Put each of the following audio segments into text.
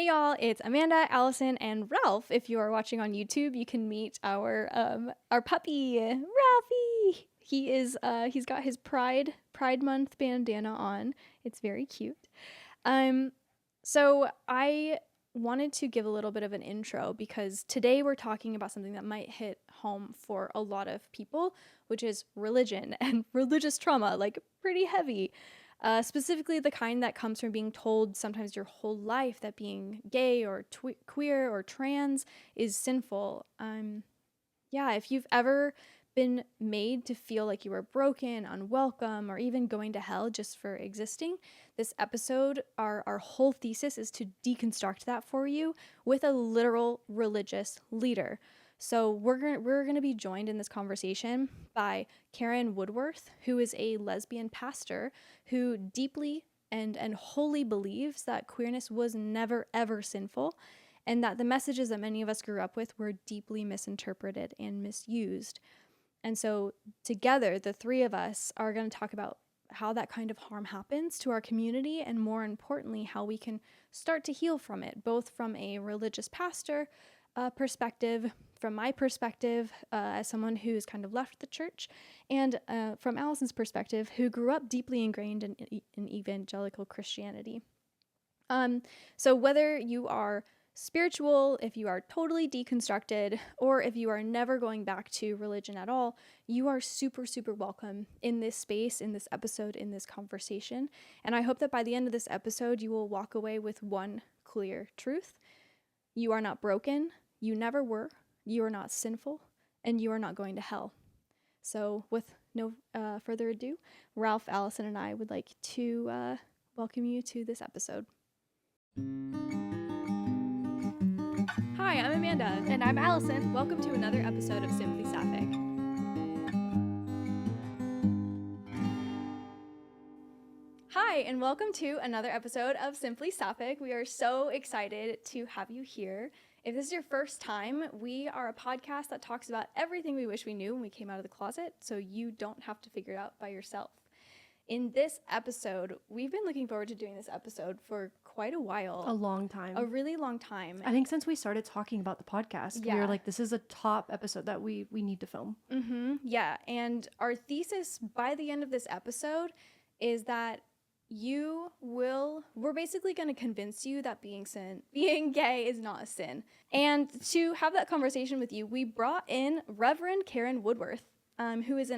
Hey y'all, it's Amanda, Allison, and Ralph. If you are watching on YouTube, you can meet our puppy, Ralphie. He's got his Pride Month bandana on. It's very cute. So I wanted to give a little bit of an intro because today we're talking about something that might hit home for a lot of people, which is religion and religious trauma, like pretty heavy. Specifically the kind that comes from being told sometimes your whole life that being gay or queer or trans is sinful. If you've ever been made to feel like you were broken, unwelcome, or even going to hell just for existing, this episode, our whole thesis is to deconstruct that for you with a literal religious leader. So we're gonna be joined in this conversation by Karen Woodworth, who is a lesbian pastor who deeply and wholly believes that queerness was never ever sinful, and that the messages that many of us grew up with were deeply misinterpreted and misused. And so together, the three of us are going to talk about how that kind of harm happens to our community, and more importantly, how we can start to heal from it, both from a religious pastor perspective, from my perspective as someone who's kind of left the church, and from Allison's perspective, who grew up deeply ingrained in evangelical Christianity. So whether you are spiritual, if you are totally deconstructed, or if you are never going back to religion at all, you are super, super welcome in this space, in this episode, in this conversation. And I hope that by the end of this episode, you will walk away with one clear truth. You are not broken. You never were. You are not sinful, and you are not going to hell. So with no further ado, Ralph, Allison, and I would like to welcome you to this episode. Hi, I'm Amanda. And I'm Allison. Welcome to another episode of Simply Sapphic. Hi, and welcome to another episode of Simply Sapphic. We are so excited to have you here. If this is your first time, we are a podcast that talks about everything we wish we knew when we came out of the closet, so you don't have to figure it out by yourself. In this episode, we've been looking forward to doing this episode for quite a while. A long time. A really long time. I think since we started talking about the podcast, we were like, this is a top episode that we need to film. Mm-hmm. Yeah. And our thesis by the end of this episode is that we're basically going to convince you that being gay is not a sin. And to have that conversation with you, we brought in Reverend Karen Woodworth, who is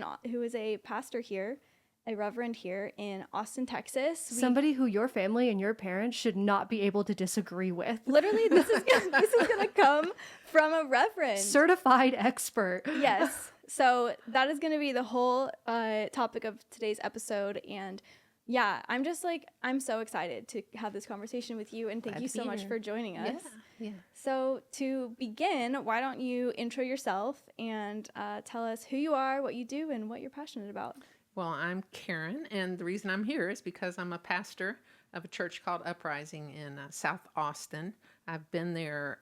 a pastor here, a reverend here in Austin, Texas. Somebody who your family and your parents should not be able to disagree with. Literally, this is going to come from a reverend. Certified expert. Yes. So that is going to be the whole topic of today's episode. And yeah, I'm so excited to have this conversation with you. And thank you so much for joining us. Yeah. So to begin, why don't you intro yourself and tell us who you are, what you do, and what you're passionate about. Well, I'm Karen, and the reason I'm here is because I'm a pastor of a church called Uprising in South Austin. I've been there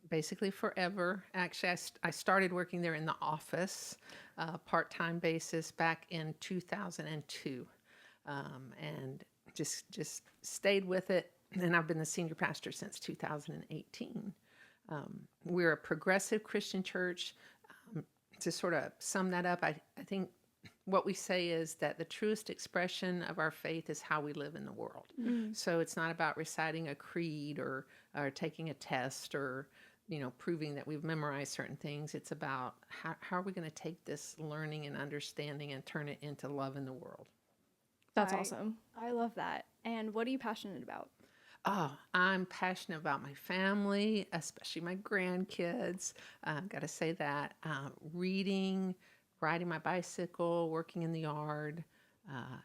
basically forever. Actually, I started working there in the office, part-time basis, back in 2002, and just stayed with it. And I've been the senior pastor since 2018. We're a progressive Christian church. To sort of sum that up, I think what we say is that the truest expression of our faith is how we live in the world. Mm. So it's not about reciting a creed or taking a test or, proving that we've memorized certain things. It's about how are we going to take this learning and understanding and turn it into love in the world. That's awesome. I love that. And what are you passionate about? Oh, I'm passionate about my family, especially my grandkids. Got to say that. Reading, riding my bicycle, working in the yard,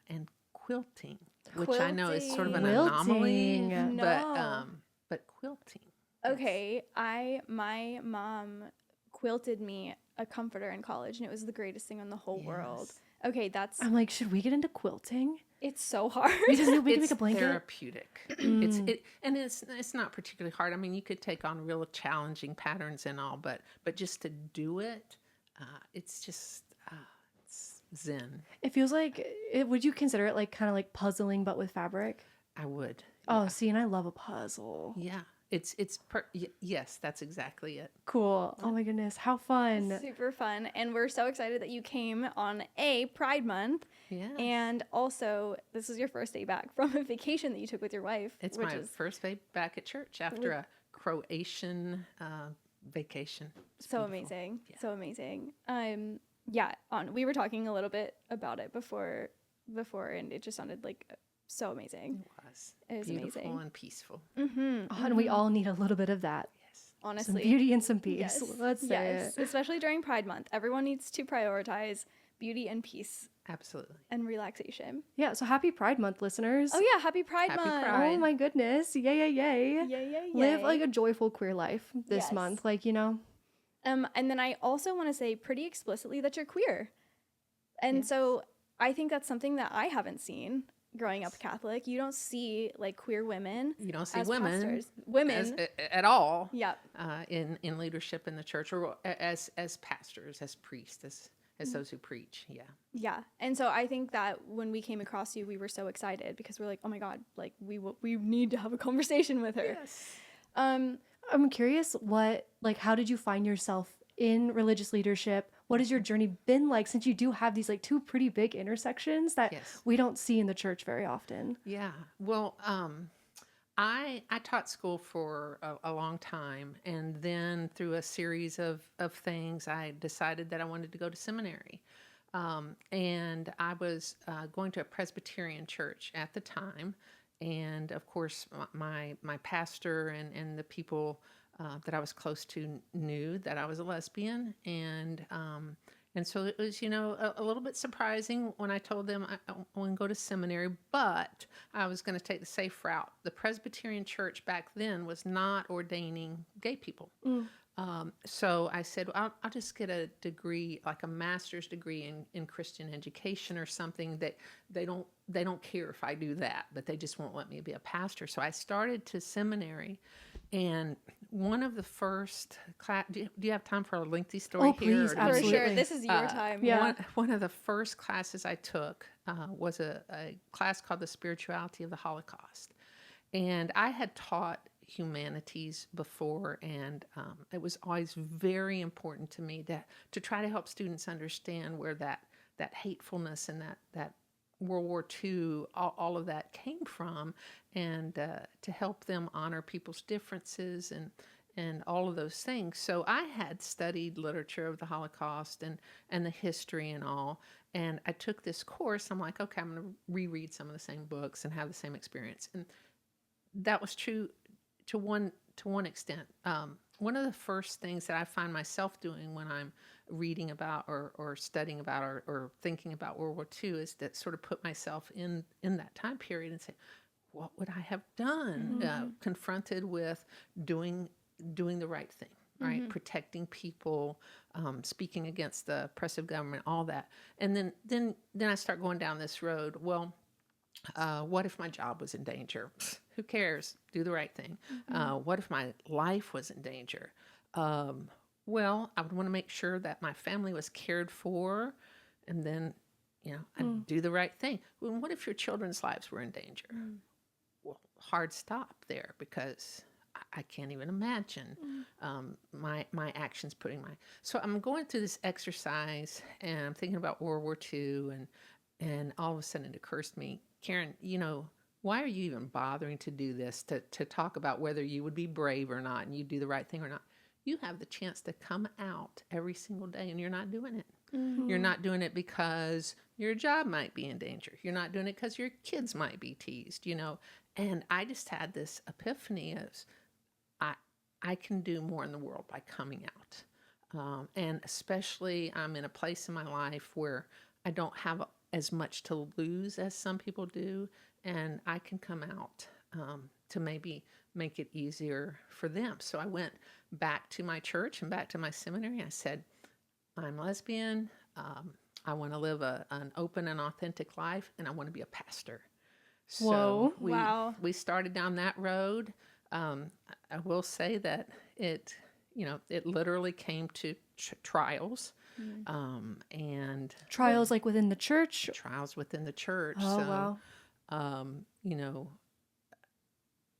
and quilting, which I know is sort of an anomaly, but quilting. Okay, my mom quilted me a comforter in college, and it was the greatest thing in the whole world. Okay, I'm like, should we get into quilting? It's so hard. We can make a blanket. Therapeutic. It's not particularly hard. I mean, you could take on real challenging patterns and all, but just to do it, it's just it's zen. It feels like would you consider it like kind of like puzzling but with fabric? I would. Oh, see, and I love a puzzle. Yeah. Yes, that's exactly it. Cool. Oh my goodness, how fun. Super fun. And we're so excited that you came on Pride Month. Yes. And also, this is your first day back from a vacation that you took with your wife. It's my first day back at church after a Croatian vacation. It's so beautiful. amazing. Yeah. So amazing. We were talking a little bit about it before, and it just sounded like so amazing. It was beautiful amazing and peaceful. Oh, and we all need a little bit of that. Yes. Honestly. Some beauty and some peace. Yes. Let's say it. Especially during Pride Month. Everyone needs to prioritize beauty and peace Absolutely. and relaxation. Yeah, so happy Pride Month, listeners. Oh yeah, happy Pride Happy Month. Pride. Oh my goodness. Yay, yay, yay. Yay, yay, yay. Live like a joyful queer life this Yes. month. Like, you know. And then I also want to say pretty explicitly that you're queer. And Yes. so I think that's something that I haven't seen growing up Catholic. You don't see like queer women. You don't see as women pastors. Women. at all. Yep. In leadership in the church, or as pastors, as priests, as those who preach. Yeah. Yeah. And so I think that when we came across you, we were so excited because we're like, oh my God, like we need to have a conversation with her. Yes. I'm curious how did you find yourself in religious leadership? What has your journey been like, since you do have these like two pretty big intersections that Yes. we don't see in the church very often? Yeah. Well, I taught school for a long time, and then through a series of things, I decided that I wanted to go to seminary. And I was going to a Presbyterian church at the time. And of course, my pastor and the people that I was close to knew that I was a lesbian. And so it was, a little bit surprising when I told them I want to go to seminary, but I was going to take the safe route. The Presbyterian church back then was not ordaining gay people. So I said, well, I'll just get a degree, like a master's degree in Christian education or something. That they don't care if I do that, but they just won't let me be a pastor. So I started to seminary, and one of the first class. Do you have time for a lengthy story Oh, here? please, For absolutely. sure. This is your time. Yeah. One of the first classes I took was a class called the Spirituality of the Holocaust. And I had taught humanities before, and it was always very important to me to try to help students understand where that hatefulness and that World War II, all of that came from, and to help them honor people's differences and all of those things. So I had studied literature of the Holocaust and the history and all, and I took this course. I'm like, okay, I'm going to reread some of the same books and have the same experience. And that was true to one extent. One of the first things that I find myself doing when I'm reading about or studying about or thinking about World War II is that sort of put myself in that time period and say, what would I have done? Confronted with doing the right thing, right? Protecting people, speaking against the oppressive government, all that. And then I start going down this road. Well, what if my job was in danger? Who cares? Do the right thing. What if my life was in danger? Well, I would want to make sure that my family was cared for, and then, I'd do the right thing. Well, what if your children's lives were in danger? Well, hard stop there, because I can't even imagine my actions putting So I'm going through this exercise, and I'm thinking about World War II, and all of a sudden it occurs to me, Karen, why are you even bothering to do this, to talk about whether you would be brave or not and you do the right thing or not? You have the chance to come out every single day, and you're not doing it. You're not doing it because your job might be in danger. You're not doing it because your kids might be teased, And I just had this epiphany of, I can do more in the world by coming out. And especially I'm in a place in my life where I don't have as much to lose as some people do, and I can come out to maybe make it easier for them. So I went back to my church and back to my seminary. I said, I'm lesbian. I want to live an open and authentic life, and I want to be a pastor. So Whoa. we started down that road. I will say that it literally came to trials. And Trials like within the church? trials within the church. Oh, so, wow.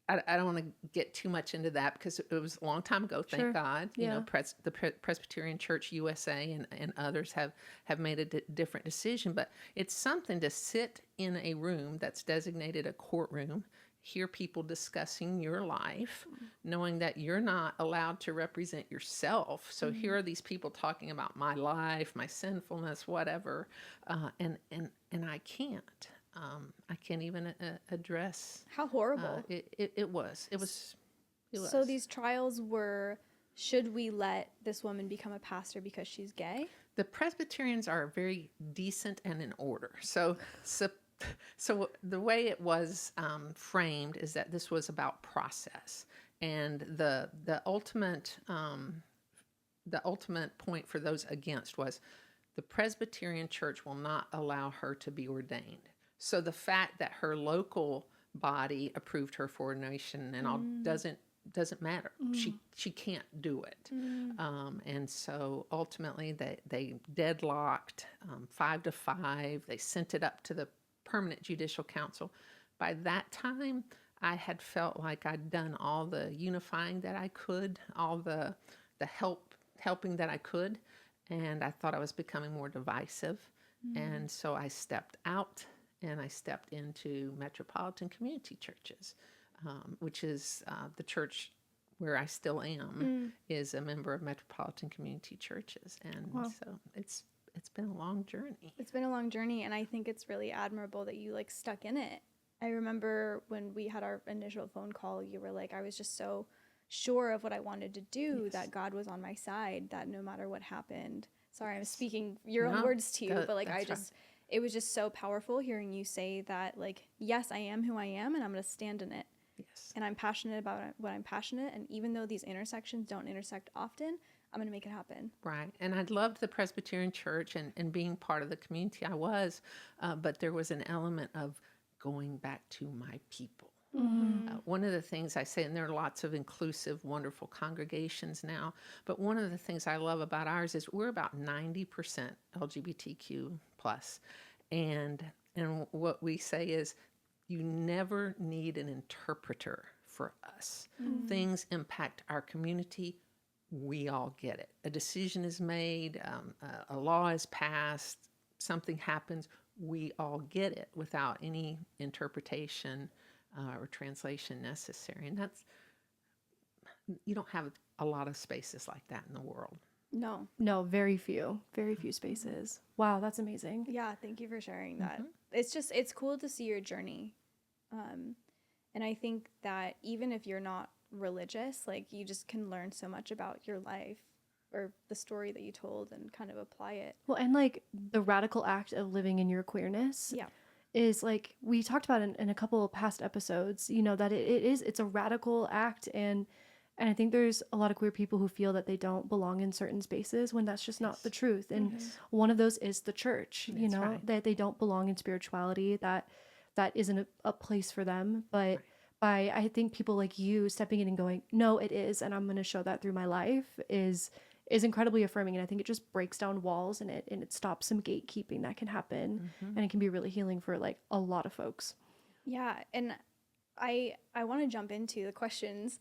I don't want to get too much into that because it was a long time ago, thank Sure. God. You Yeah. know, the Presbyterian Church USA and others have made a different decision. But it's something to sit in a room that's designated a courtroom, hear people discussing your life, knowing that you're not allowed to represent yourself. So here are these people talking about my life, my sinfulness, whatever, and I can't. I can't even address. How horrible. It was. So these trials were, should we let this woman become a pastor because she's gay? The Presbyterians are very decent and in order. So the way it was framed is that this was about process, and the ultimate point for those against was the Presbyterian Church will not allow her to be ordained. So the fact that her local body approved her for ordination and all doesn't matter. She can't do it. And so ultimately they deadlocked 5-5. They sent it up to the Permanent Judicial Council. By that time, I had felt like I'd done all the unifying that I could, all the helping that I could, and I thought I was becoming more divisive. And so I stepped out and I stepped into metropolitan community churches, which is the church where I still am, is a member of metropolitan community churches. And so it's been a long journey. It's been a long journey, and I think it's really admirable that you like stuck in it. I remember when we had our initial phone call, you were like, I was just so sure of what I wanted to do, that God was on my side, that no matter what happened. Sorry, I'm speaking your own words to you, but like it was just so powerful hearing you say that, like, yes, I am who I am and I'm going to stand in it. Yes. And I'm passionate about what I'm passionate. And even though these intersections don't intersect often, I'm going to make it happen. Right. And I loved the Presbyterian Church and being part of the community I was, but there was an element of going back to my people. One of the things I say, and there are lots of inclusive, wonderful congregations now, but one of the things I love about ours is we're about 90% LGBTQ plus. And what we say is you never need an interpreter for us. Things impact our community. We all get it. A decision is made, a law is passed, something happens. We all get it without any interpretation or translation necessary. And you don't have a lot of spaces like that in the world. No, very few spaces. Wow, that's amazing. Yeah, thank you for sharing that. It's cool to see your journey. And I think that even if you're not religious, like, you just can learn so much about your life or the story that you told and kind of apply it. Well, and like the radical act of living in your queerness is, like, we talked about in a couple of past episodes, you know, that it's a radical act, and I think there's a lot of queer people who feel that they don't belong in certain spaces when that's just not the truth. And one of those is the church, you know, that they don't belong in spirituality, that isn't a place for them. But by, I think, people like you stepping in and going, no, it is, and I'm going to show that through my life is incredibly affirming. And I think it just breaks down walls, and it stops some gatekeeping that can happen. And it can be really healing for, like, a lot of folks. Yeah. And I want to jump into the questions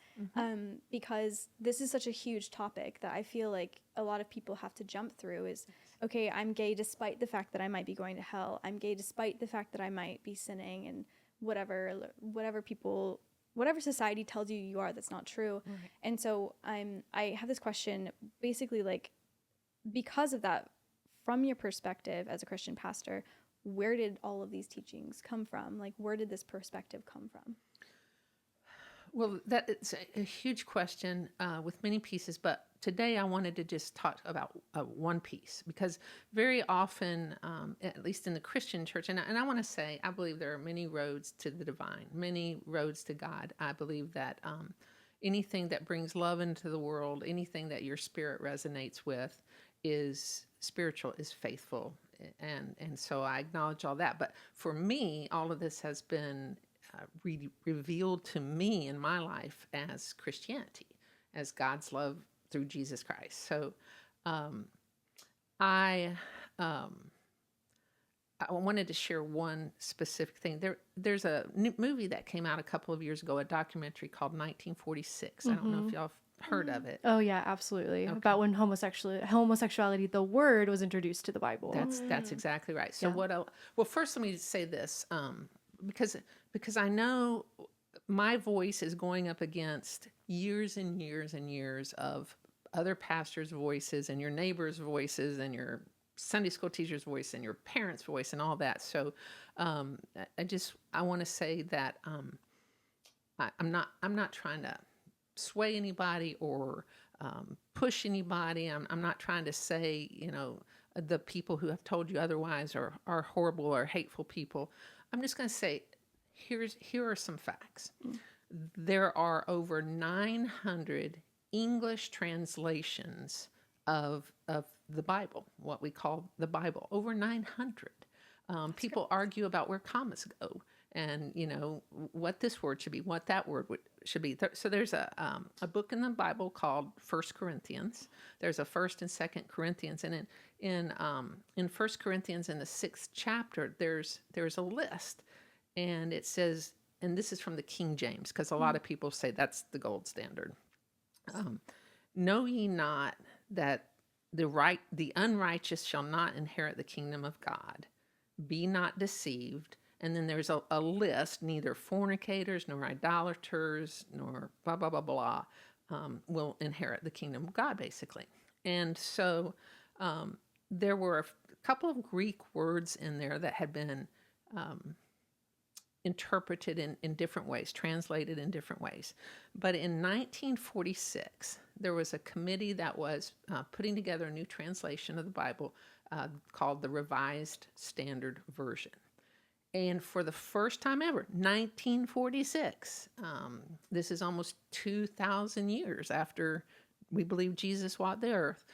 because this is such a huge topic that I feel like a lot of people have to jump through is, okay, I'm gay despite the fact that I might be going to hell. I'm gay despite the fact that I might be sinning, and whatever society tells you are, that's not true. And so I have this question, basically, like, because of that, from your perspective as a Christian pastor, where did all of these teachings come from? Like, where did this perspective come from? Well, that is a huge question with many pieces, but today I wanted to just talk about one piece, because very often, at least in the Christian church, and I want to say, I believe there are many roads to the divine, many roads to God. I believe that anything that brings love into the world, anything that your spirit resonates with is spiritual, is faithful. And so I acknowledge all that. But for me, all of this has been revealed to me in my life as Christianity, as God's love through Jesus Christ. So I I wanted to share one specific thing. There's a new movie that came out a couple of years ago, a documentary called 1946. I don't know if y'all have heard of it. Oh yeah, absolutely. Okay. About when homosexuality, the word was introduced to the Bible. That's exactly right. So well, first let me say this, because I know my voice is going up against years and years and years of other pastors' voices and your neighbors' voices and your Sunday school teacher's voice and your parents' voice and all that. So I want to say that I'm not trying to sway anybody or push anybody. I'm not trying to say, the people who have told you otherwise are horrible or hateful people. I'm just going to say, here are some facts. There are over 900 English translations of the Bible, what we call the Bible, over 900. People argue about where commas go and, what this word should be, what that word should be. So there's a book in the Bible called 1 Corinthians. There's a 1 and 2 Corinthians. And in 1 Corinthians, in the 6th chapter, there's a list. And it says, and this is from the King James, because a lot of people say that's the gold standard. Know ye not that the unrighteous shall not inherit the kingdom of God? Be not deceived. And then there's a list, neither fornicators, nor idolaters, nor blah, blah, blah, blah, will inherit the kingdom of God, basically. And so there were a couple of Greek words in there that had been interpreted in different ways, translated in different ways. But in 1946, there was a committee that was putting together a new translation of the Bible called the Revised Standard Version. And for the first time ever, 1946, this is almost 2,000 years after we believe Jesus walked the earth,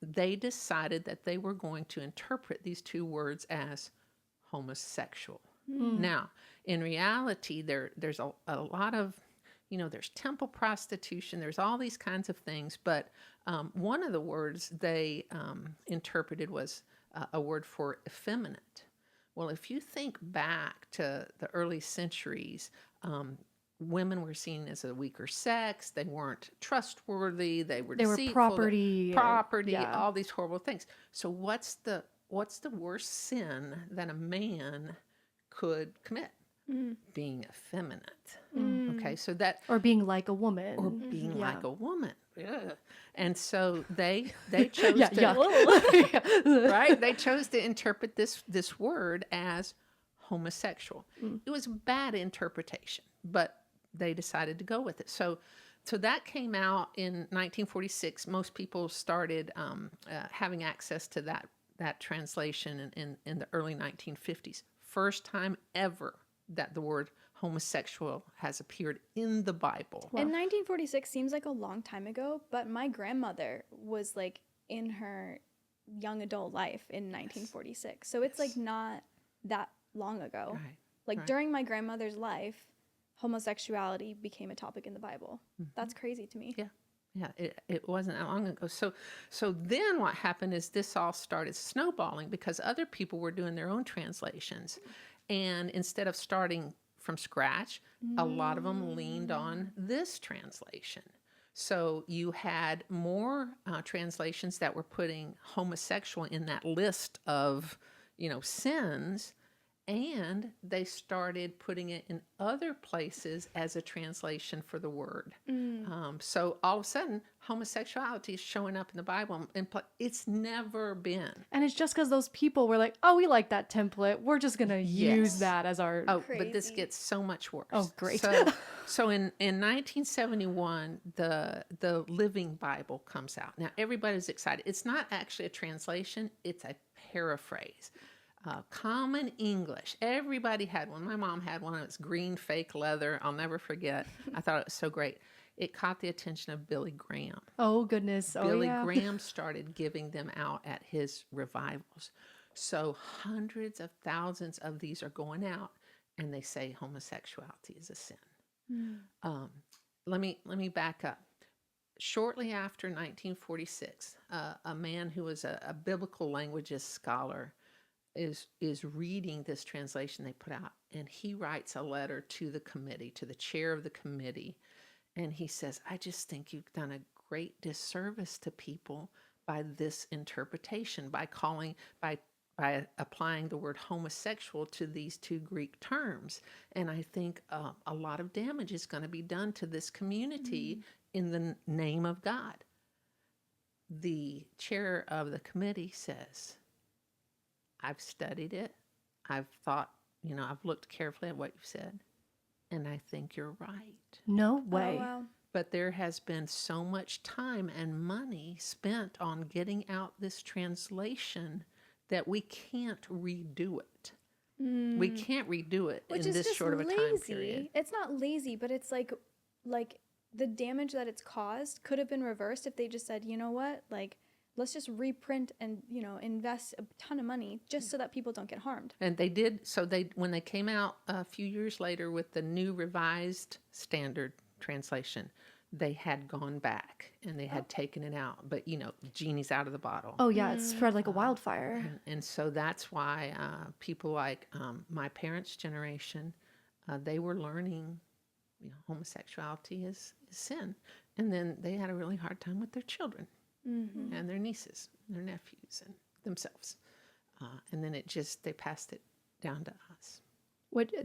they decided that they were going to interpret these two words as homosexual. Now, in reality, there's a lot of, there's temple prostitution, there's all these kinds of things, but one of the words they interpreted was a word for effeminate. Well, if you think back to the early centuries, women were seen as a weaker sex, they weren't trustworthy, they were deceitful, property, all these horrible things. So what's the worst sin that a man could commit? Being effeminate. Okay, so that, or being like a woman, or being like a woman. Yeah. And so they chose right? They chose to interpret this word as homosexual. It was bad interpretation, but they decided to go with it. So that came out in 1946. Most people started having access to that translation in the early 1950s. First time ever that the word homosexual has appeared in the Bible. Wow. And 1946 seems like a long time ago, but my grandmother was like in her young adult life in 1946. So it's like not that long ago. Right. Like during my grandmother's life, homosexuality became a topic in the Bible. That's crazy to me. Yeah, it wasn't that long ago. So then what happened is this all started snowballing because other people were doing their own translations. And instead of starting from scratch, a lot of them leaned on this translation. So you had more translations that were putting homosexual in that list of, sins. And they started putting it in other places as a translation for the word. So all of a sudden, homosexuality is showing up in the Bible. And it's never been. And it's just because those people were like, oh, we like that template. We're just going to use that as our... Oh, crazy. But this gets so much worse. Oh, great. So in 1971, the Living Bible comes out. Now, everybody's excited. It's not actually a translation. It's a paraphrase. Common English. Everybody had one. My mom had one. It was green fake leather. I'll never forget. I thought it was so great. It caught the attention of Billy Graham. Oh, goodness. Billy Graham started giving them out at his revivals. So hundreds of thousands of these are going out, and they say homosexuality is a sin. Let me back up. Shortly after 1946, a man who was a biblical languages scholar is reading this translation they put out, and he writes a letter to the committee, to the chair of the committee, and he says, I just think you've done a great disservice to people by this interpretation, by applying the word homosexual to these two Greek terms. And I think a lot of damage is going to be done to this community in the name of God. The chair of the committee says, I've studied it. I've thought, I've looked carefully at what you've said, and I think you're right. No way. Oh, wow. But there has been so much time and money spent on getting out this translation that we can't redo it. We can't redo it in this short of a time period. It's not lazy, but it's like the damage that it's caused could have been reversed if they just said, you know what, like, let's just reprint and, invest a ton of money just so that people don't get harmed. And they did. So when they came out a few years later with the new revised standard translation, they had gone back and they had taken it out. But, genie's out of the bottle. Oh, yeah. It's spread like a wildfire. And so that's why people like my parents' generation, they were learning, homosexuality is sin. And then they had a really hard time with their children. And their nieces, and their nephews, and themselves. And then they passed it down to us.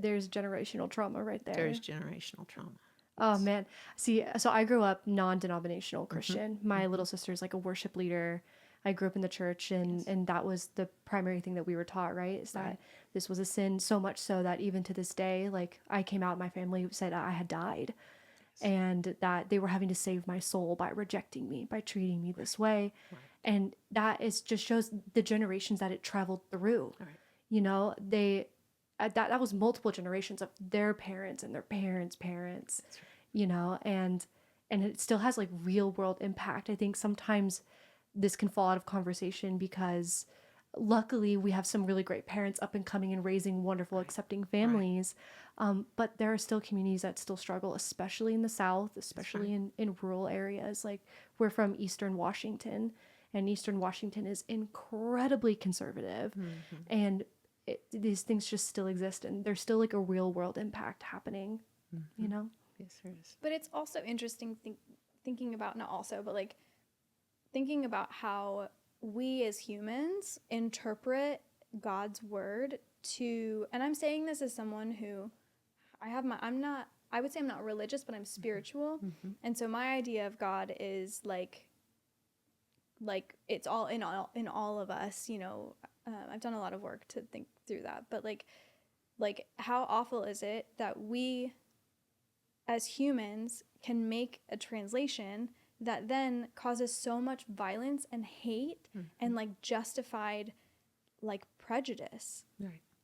There's generational trauma right there. There's generational trauma. Oh, man. See, so I grew up non-denominational Christian. My little sister's like a worship leader. I grew up in the church, and that was the primary thing that we were taught, right? Is that this was a sin, so much so that even to this day, like, I came out, my family said I had died. And that they were having to save my soul by rejecting me, by treating me this way. Right. And that just shows the generations that it traveled through. Right. That was multiple generations of their parents and their parents' parents, right. And it still has like real world impact. I think sometimes this can fall out of conversation because luckily we have some really great parents up and coming and raising wonderful, accepting families. Right. But there are still communities that still struggle, especially in the South, especially in rural areas. Like, we're from Eastern Washington, and Eastern Washington is incredibly conservative. And these things just still exist, and there's still like a real world impact happening, Yes, there is. But it's also interesting thinking about, not also, but like thinking about how we as humans interpret God's word and I'm saying this as someone who I would say I'm not religious, but I'm spiritual. And so my idea of God is like it's all in all of us, I've done a lot of work to think through that, but like how awful is it that we as humans can make a translation that then causes so much violence and hate and like justified like prejudice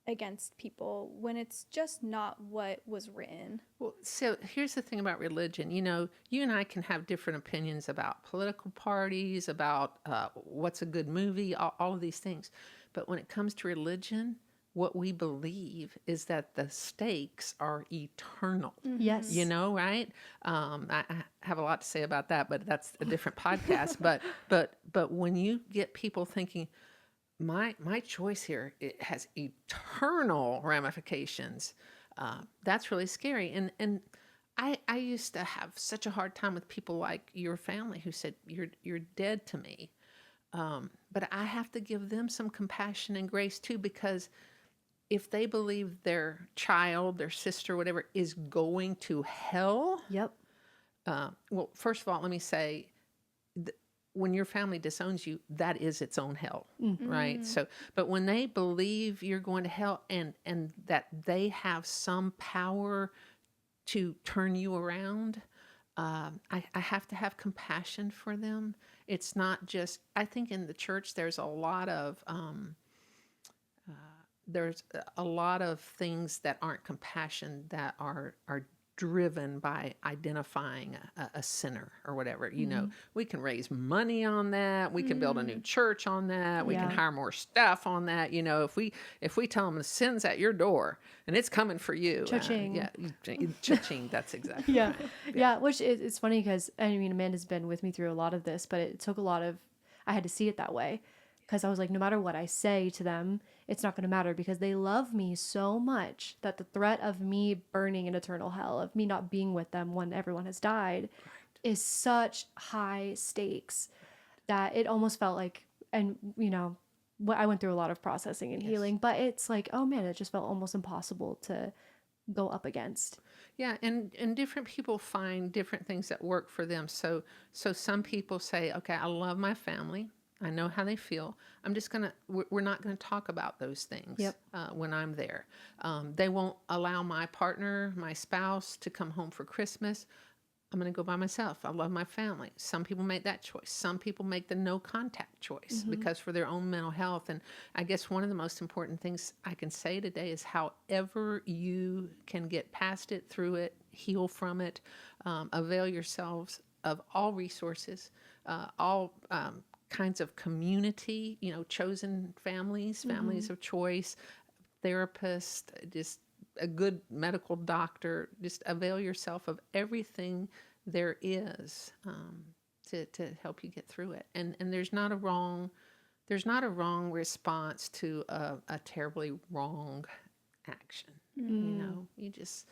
against people when it's just not what was written. Well, so here's the thing about religion. You and I can have different opinions about political parties, about what's a good movie, all of these things. But when it comes to religion, what we believe is that the stakes are eternal. Yes. Right? I have a lot to say about that, but that's a different podcast. But when you get people thinking, my choice here, it has eternal ramifications, that's really scary. And I used to have such a hard time with people like your family who said, you're dead to me. But I have to give them some compassion and grace too, because if they believe their child, their sister, whatever, is going to hell. Yep. Well, first of all, let me say, when your family disowns you, that is its own hell, right? So, but when they believe you're going to hell and that they have some power to turn you around, I have to have compassion for them. It's not just, I think in the church there's a lot of things that aren't compassion, that are driven by identifying a sinner or whatever. We can raise money on that. We can build a new church on that. We can hire more staff on that. If we tell them the sin's at your door and it's coming for you. Cha-ching. Cha-ching. That's exactly yeah. right. Yeah. Which it's funny because, Amanda's been with me through a lot of this, but it took a lot of, I had to see it that way. because I was like, no matter what I say to them, it's not going to matter because they love me so much that the threat of me burning in eternal hell, of me not being with them when everyone has died, is such high stakes that it almost felt like, and I went through a lot of processing and healing, but it's like, oh man, it just felt almost impossible to go up against. Yeah, and different people find different things that work for them. So some people say, okay, I love my family. I know how they feel. We're not gonna talk about those things when I'm there. They won't allow my partner, my spouse, to come home for Christmas. I'm going to go by myself. I love my family. Some people make that choice. Some people make the no contact choice because for their own mental health. And I guess one of the most important things I can say today is however you can get past it, through it, heal from it, avail yourselves of all resources, all kinds of community, chosen families of choice, therapists, just a good medical doctor. Just avail yourself of everything there is to help you get through it. And there's not a wrong response to a terribly wrong action. You just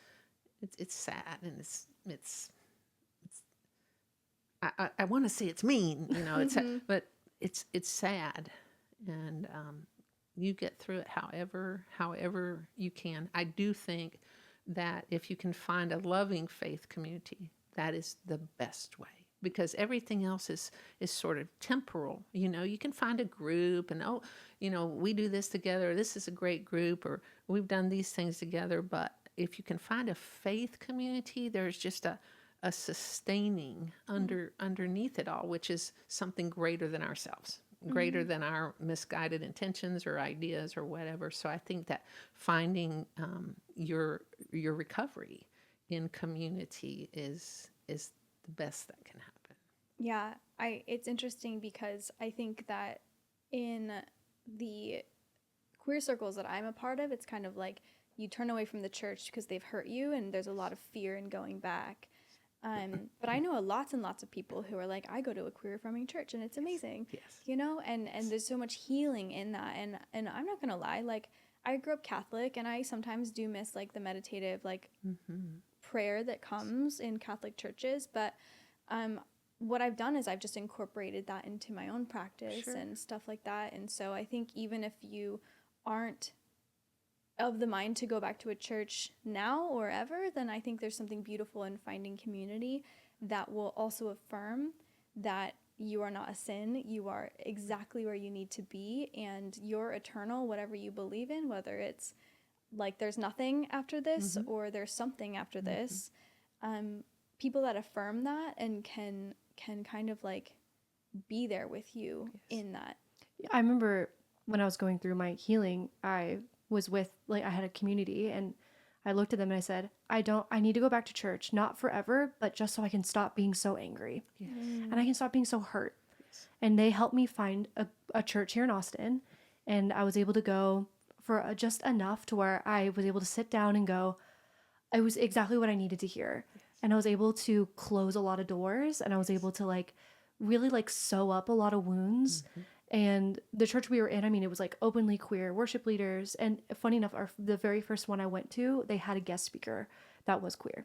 it's sad, and it's I want to say it's mean, it's but it's sad, and you get through it however you can. I do think that if you can find a loving faith community, that is the best way, because everything else is sort of temporal. You can find a group and, we do this together, this is a great group, or we've done these things together. But if you can find a faith community, there's just a sustaining underneath it all, which is something greater than ourselves, greater than our misguided intentions or ideas or whatever. So I think that finding your recovery in community is the best that can happen. Yeah, it's interesting because I think that in the queer circles that I'm a part of, it's kind of like you turn away from the church because they've hurt you, and there's a lot of fear in going back. But I know lots and lots of people who are like, I go to a queer affirming church and it's amazing, and there's so much healing in that. And I'm not gonna lie, like, I grew up Catholic, and I sometimes do miss like the meditative, like prayer that comes in Catholic churches. But what I've done is I've just incorporated that into my own practice and stuff like that. And so I think even if you aren't of the mind to go back to a church now or ever, then I think there's something beautiful in finding community that will also affirm that you are not a sin, you are exactly where you need to be, and you're eternal, whatever you believe in, whether it's like there's nothing after this or there's something after this. People that affirm that and can kind of like be there with you in that. I remember when I was going through my healing, I was with, like, I had a community, and I looked at them and I said, I need to go back to church, not forever, but just so I can stop being so angry and I can stop being so hurt. And they helped me find a church here in Austin, and I was able to go for just enough to where I was able to sit down and go, it was exactly what I needed to hear. And I was able to close a lot of doors, and I was able to like really like sew up a lot of wounds. And the church we were in, I mean, it was like openly queer worship leaders. And funny enough, the very first one I went to, they had a guest speaker that was queer.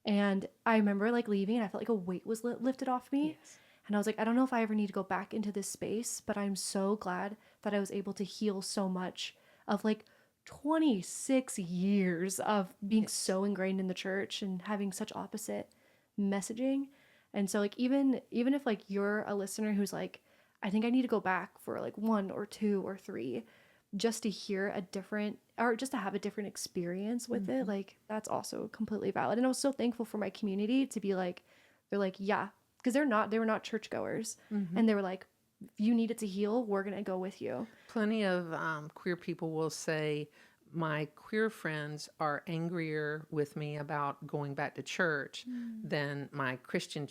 And I remember like leaving, and I felt like a weight was lifted off me. And I was like, I don't know if I ever need to go back into this space, but I'm so glad that I was able to heal so much of like 26 years of being so ingrained in the church and having such opposite messaging. And so like even if like you're a listener who's like, I think I need to go back for like 1 or 2 or 3 just to hear a different, or just to have a different experience with it. Like, that's also completely valid. And I was so thankful for my community to be like, they're like, yeah, because they were not churchgoers. And they were like, if you needed to heal, we're going to go with you. Plenty of queer people will say, my queer friends are angrier with me about going back to church than my Christian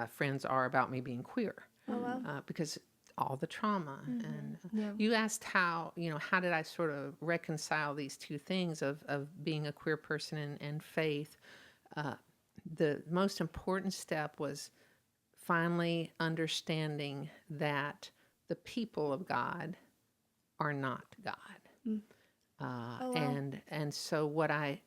friends are about me being queer. Oh, wow. Because all the trauma. And you asked how did I sort of reconcile these two things of being a queer person and faith. The most important step was finally understanding that the people of God are not God. And so what I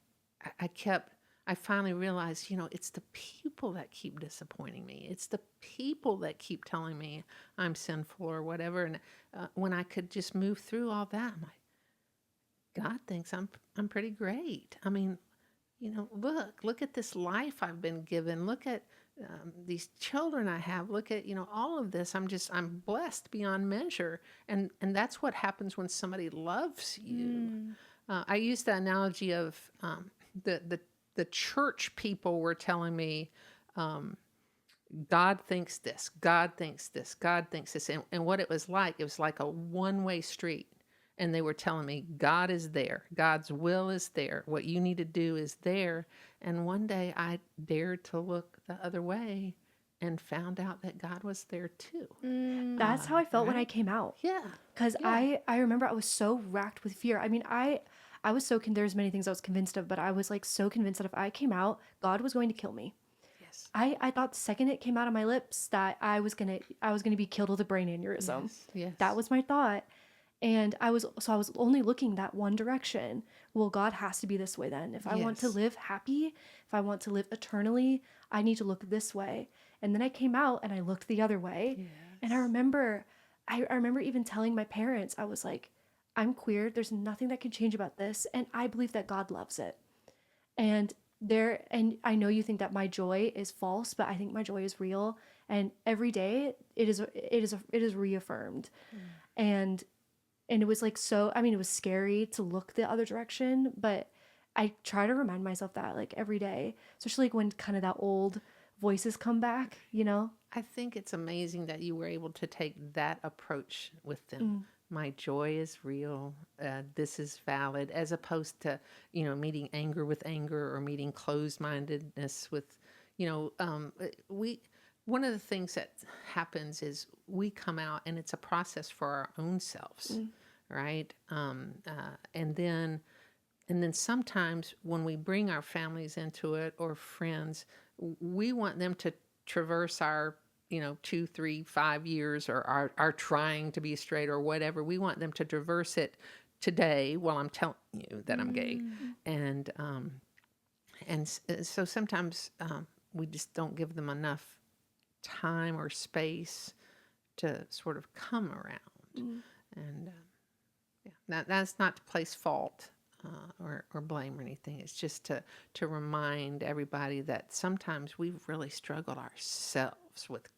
finally realized, it's the people that keep disappointing me. It's the people that keep telling me I'm sinful or whatever. And when I could just move through all that, I'm like, God thinks I'm pretty great. I mean, look at this life I've been given. Look at these children I have. Look at, all of this. I'm blessed beyond measure. And that's what happens when somebody loves you. I use the analogy of the church people were telling me, God thinks this, God thinks this, God thinks this. And what it was like a one-way street. And they were telling me, God is there. God's will is there. What you need to do is there. And one day I dared to look the other way and found out that God was there too. That's how I felt when I came out. Yeah. Because I remember I was so racked with fear. I mean, I was so, there's many things I was convinced of, but I was like so convinced that if I came out, God was going to kill me. Yes. I thought the second it came out of my lips that I was gonna be killed with a brain aneurysm. Yes. Yes. That was my thought. And I was only looking that one direction. Well, God has to be this way then. If I want to live happy, if I want to live eternally, I need to look this way. And then I came out and I looked the other way. Yes. And I remember even telling my parents, I was like, I'm queer. There's nothing that can change about this. And I believe that God loves it. And I know you think that my joy is false, but I think my joy is real. And every day it is reaffirmed. And it was like, so, I mean, it was scary to look the other direction, but I try to remind myself that like every day, especially like when kind of that old voices come back, I think it's amazing that you were able to take that approach with them. My joy is real. This is valid, as opposed to, meeting anger with anger or meeting closed-mindedness with, one of the things that happens is we come out and it's a process for our own selves, right? And then sometimes when we bring our families into it or friends, we want them to traverse our 2, 3, 5 years or our trying to be straight or whatever. We want them to traverse it today while I'm telling you that I'm gay. And so sometimes we just don't give them enough time or space to sort of come around. And that's not to place fault or blame or anything. It's just to remind everybody that sometimes we've really struggled ourselves with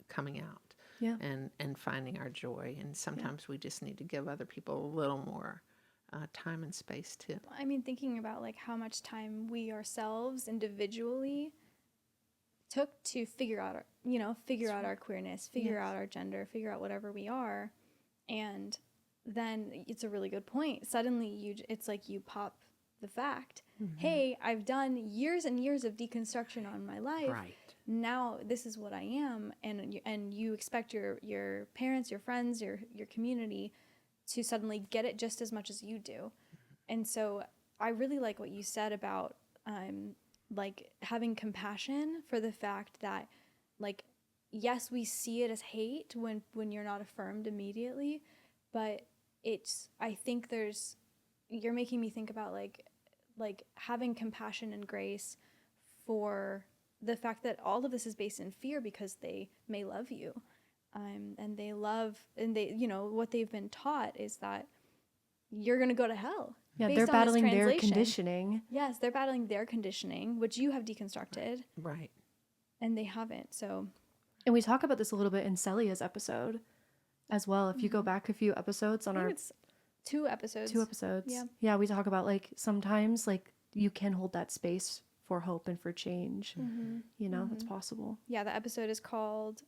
coming out and finding our joy. And sometimes we just need to give other people a little more time and space too. I mean, thinking about like how much time we ourselves individually took to figure out our queerness, figure out our gender, figure out whatever we are. And then it's a really good point. Suddenly it's like you pop the fact, hey, I've done years and years of deconstruction on my life. Right. Now this is what I am. And you expect your parents, your friends, your community to suddenly get it just as much as you do. And so I really like what you said about like having compassion for the fact that, like, yes, we see it as hate when you're not affirmed immediately, but I think you're making me think about like having compassion and grace for the fact that all of this is based in fear because they may love you, and they what they've been taught is that you're gonna go to hell. Yeah, they're battling their conditioning. Yes, they're battling their conditioning, which you have deconstructed. Right. And they haven't, so. And we talk about this a little bit in Celia's episode as well. If you go back a few episodes on it's 2 episodes. 2 episodes. Yeah. Yeah, we talk about like sometimes like you can hold that space for hope and for change. It's possible. Yeah, the episode is called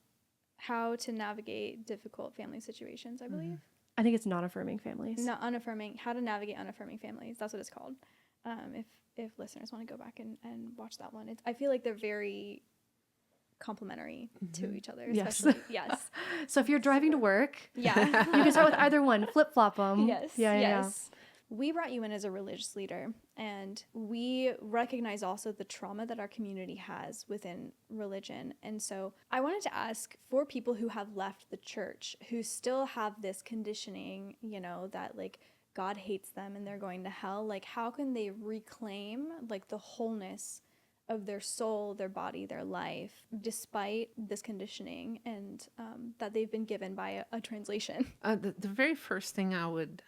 How to Navigate Difficult Family Situations, I believe. I think it's non-affirming families. No, unaffirming. How to Navigate Unaffirming Families. That's what it's called. If listeners want to go back and watch that one. I feel like they're very complementary to each other. Yes. Yes. So if you're driving to work, yeah, you can start with either one. Flip-flop them. Yes. Yeah. we brought you in as a religious leader, and we recognize also the trauma that our community has within religion. And so I wanted to ask, for people who have left the church, who still have this conditioning, you know, that like God hates them and they're going to hell, like how can they reclaim like the wholeness of their soul, their body, their life, despite this conditioning and that they've been given by a translation? The very first thing I would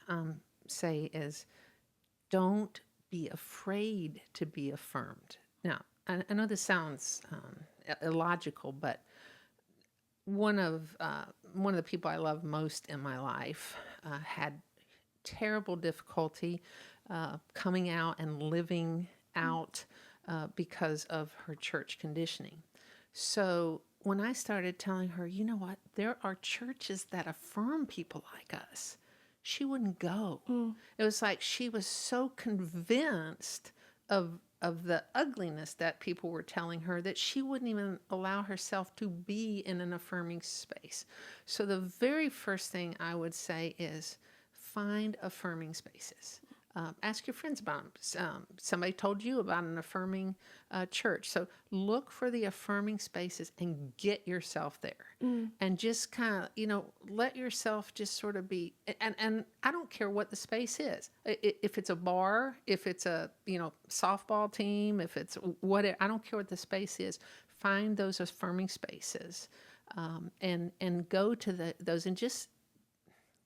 say is, don't be afraid to be affirmed. Now, I know this sounds illogical, but one of the people I love most in my life had terrible difficulty coming out and living out because of her church conditioning. So when I started telling her, you know what, there are churches that affirm people like us, she wouldn't go. It was like she was so convinced of the ugliness that people were telling her that she wouldn't even allow herself to be in an affirming space. So the very first thing I would say is find affirming spaces. Ask your friends about them. Somebody told you about an affirming church. So look for the affirming spaces and get yourself there. And just kind of, you know, let yourself just sort of be, and I don't care what the space is. If it's a bar, if it's a, you know, softball team, if it's whatever, I don't care what the space is. Find those affirming spaces and go to those and just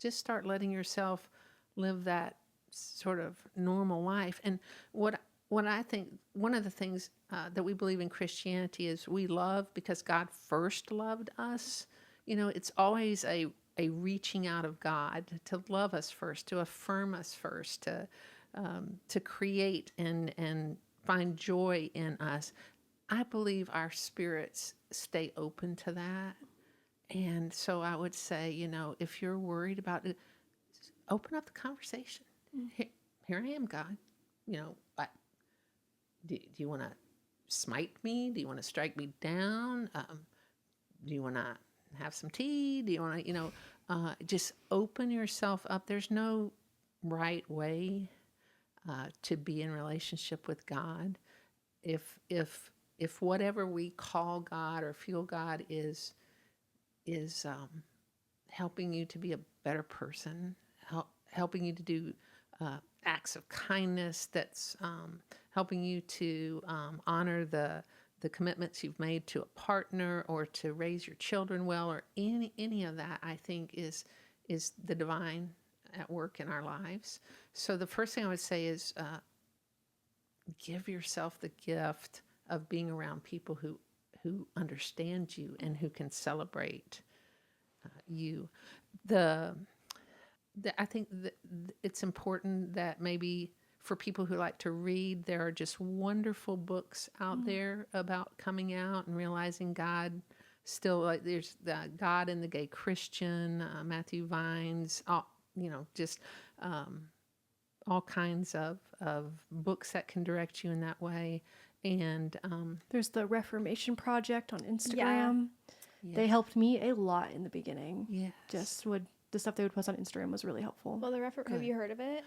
start letting yourself live that sort of normal life. And what I think, one of the things that we believe in Christianity is we love because God first loved us. You know, it's always a reaching out of God to love us first, to affirm us first, to create and find joy in us. I believe our spirits stay open to that. And so I would say, you know, if you're worried about it, open up the conversation. Here I am, God. You know, do you want to smite me? Do you want to strike me down? Do you want to have some tea? Do you want to, you know, just open yourself up. There's no right way to be in relationship with God. If whatever we call God or feel God is helping you to be a better person, helping you to do acts of kindness, that's helping you to honor the commitments you've made to a partner or to raise your children well, or any of that, I think is the divine at work in our lives. So the first thing I would say is give yourself the gift of being around people who understand you and who can celebrate you. I think that it's important that maybe for people who like to read, there are just wonderful books out there about coming out and realizing God still, like there's the God and the Gay Christian, Matthew Vines, just all kinds of books that can direct you in that way. And there's the Reformation Project on Instagram. Yeah. They helped me a lot in the beginning. Yes. Just the stuff they would post on Instagram was really helpful. Well, have you heard of it?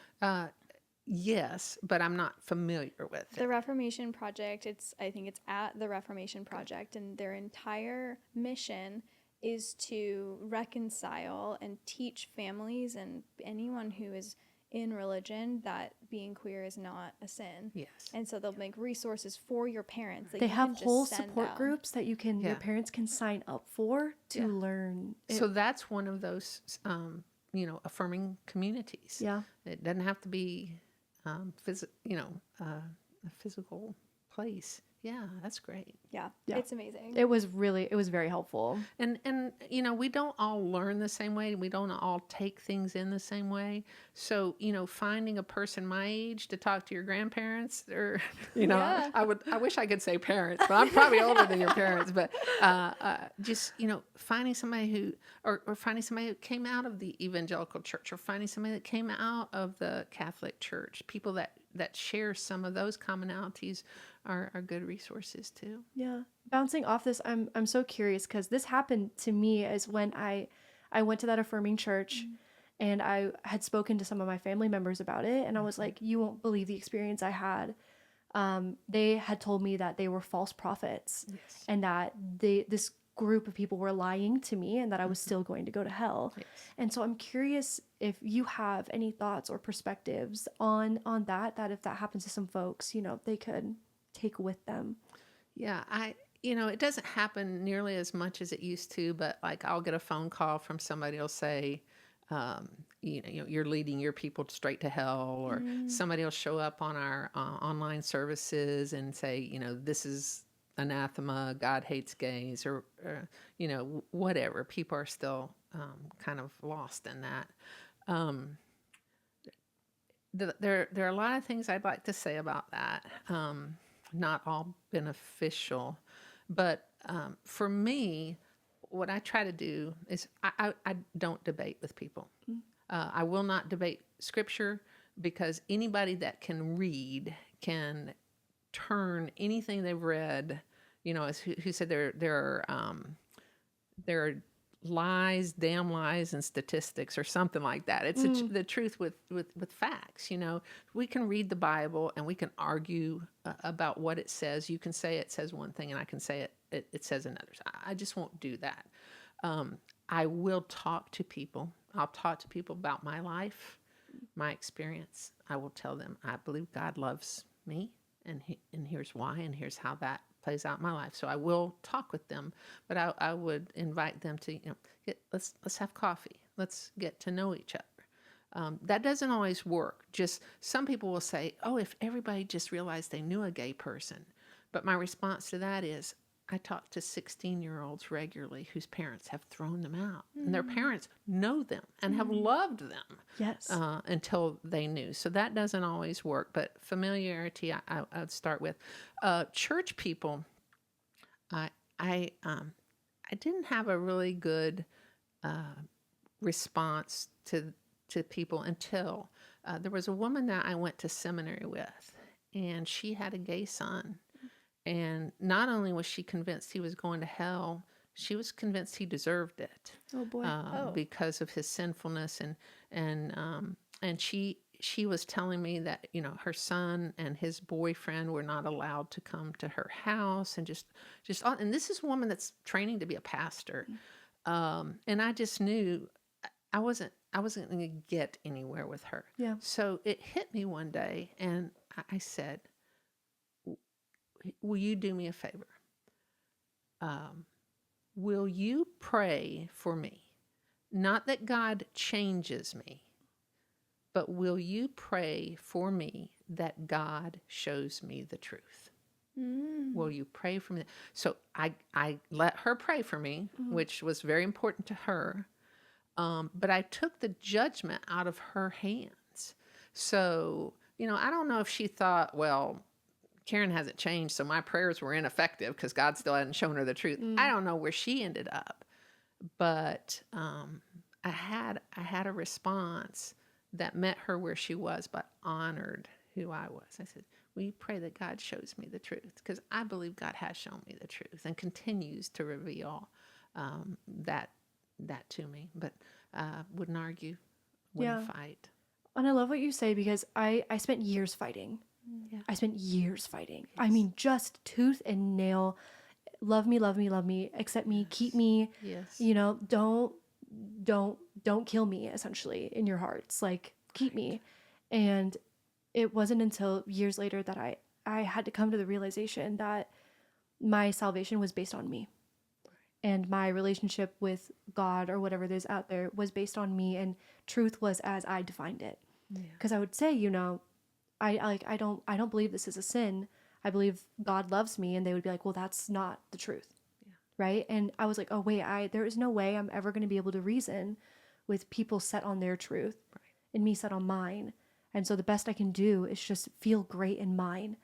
Yes, but I'm not familiar with it. The Reformation Project, I think it's at the Reformation Project, and their entire mission is to reconcile and teach families and anyone who is in religion that being queer is not a sin. Yes. And so they'll make resources for your parents. They have whole support groups that your parents can sign up for to learn. So that's one of those, affirming communities. Yeah. It doesn't have to be, a physical place. Yeah, that's great. Yeah, it's amazing. It was very helpful. And we don't all learn the same way. We don't all take things in the same way. So, finding a person my age to talk to your grandparents or, I wish I could say parents, but I'm probably older than your parents. But just, finding somebody or finding somebody who came out of the evangelical church, or finding somebody that came out of the Catholic Church, people that share some of those commonalities are good resources too. Yeah. Bouncing off this, I'm so curious because this happened to me as when I went to that affirming church, And I had spoken to some of my family members about it, and I was like, you won't believe the experience I had. They had told me that they were false prophets, Yes. and that this group of people were lying to me, and that I was still going to go to hell. Yes. And so I'm curious if you have any thoughts or perspectives on that if that happens to some folks, they could take with them. Yeah, it doesn't happen nearly as much as it used to, but like I'll get a phone call from somebody who'll say, you're leading your people straight to hell, or somebody will show up on our online services and say, this is anathema, God hates gays, or whatever. People are still kind of lost in that. There are a lot of things I'd like to say about that. Not all beneficial, but for me, what I try to do is I don't debate with people. I will not debate scripture, because anybody that can read can turn anything they've read. As who said there are lies, damn lies, and statistics, or something like that. It's the truth with facts. We can read the Bible and we can argue about what it says. You can say it says one thing, and I can say it says another. I just won't do that. I will talk to people. I'll talk to people about my life, my experience. I will tell them I believe God loves me, and here's why, and here's how that plays out in my life. So I will talk with them, but I would invite them to, let's have coffee. Let's get to know each other. That doesn't always work. Just some people will say, oh, if everybody just realized they knew a gay person. But my response to that is, I talk to 16-year-olds regularly whose parents have thrown them out, and their parents know them and have loved them. Yes. Until they knew. So that doesn't always work, but familiarity I would start with. Church people, I didn't have a really good response to people until there was a woman that I went to seminary with, and she had a gay son. And not only was she convinced he was going to hell, she was convinced he deserved it. Oh boy! Because of his sinfulness, and she was telling me that her son and his boyfriend were not allowed to come to her house, and and this is a woman that's training to be a pastor, and I just knew I wasn't going to get anywhere with her. Yeah. So it hit me one day, and I said, will you do me a favor? Will you pray for me? Not that God changes me, but will you pray for me that God shows me the truth? Will you pray for me? So I let her pray for me, which was very important to her. But I took the judgment out of her hands. So, I don't know if she thought, well, Karen hasn't changed, so my prayers were ineffective because God still hadn't shown her the truth. I don't know where she ended up, but I had a response that met her where she was, but honored who I was. I said, will you pray that God shows me the truth? Because I believe God has shown me the truth and continues to reveal that to me, but wouldn't argue, wouldn't fight. And I love what you say, because I spent years fighting. Yeah. I spent years fighting. Yes. I mean, just tooth and nail. Love me, love me, love me. Accept me, keep me. Yes. Don't kill me, essentially, in your hearts. Like, keep me. And it wasn't until years later that I had to come to the realization that my salvation was based on me. And my relationship with God, or whatever there's out there, was based on me, and truth was as I defined it. Because I would say, I don't believe this is a sin. I believe God loves me. And they would be like, well, that's not the truth. Yeah. Right. And I was like, oh wait, there is no way I'm ever going to be able to reason with people set on their truth, and me set on mine. And so the best I can do is just feel great in mine,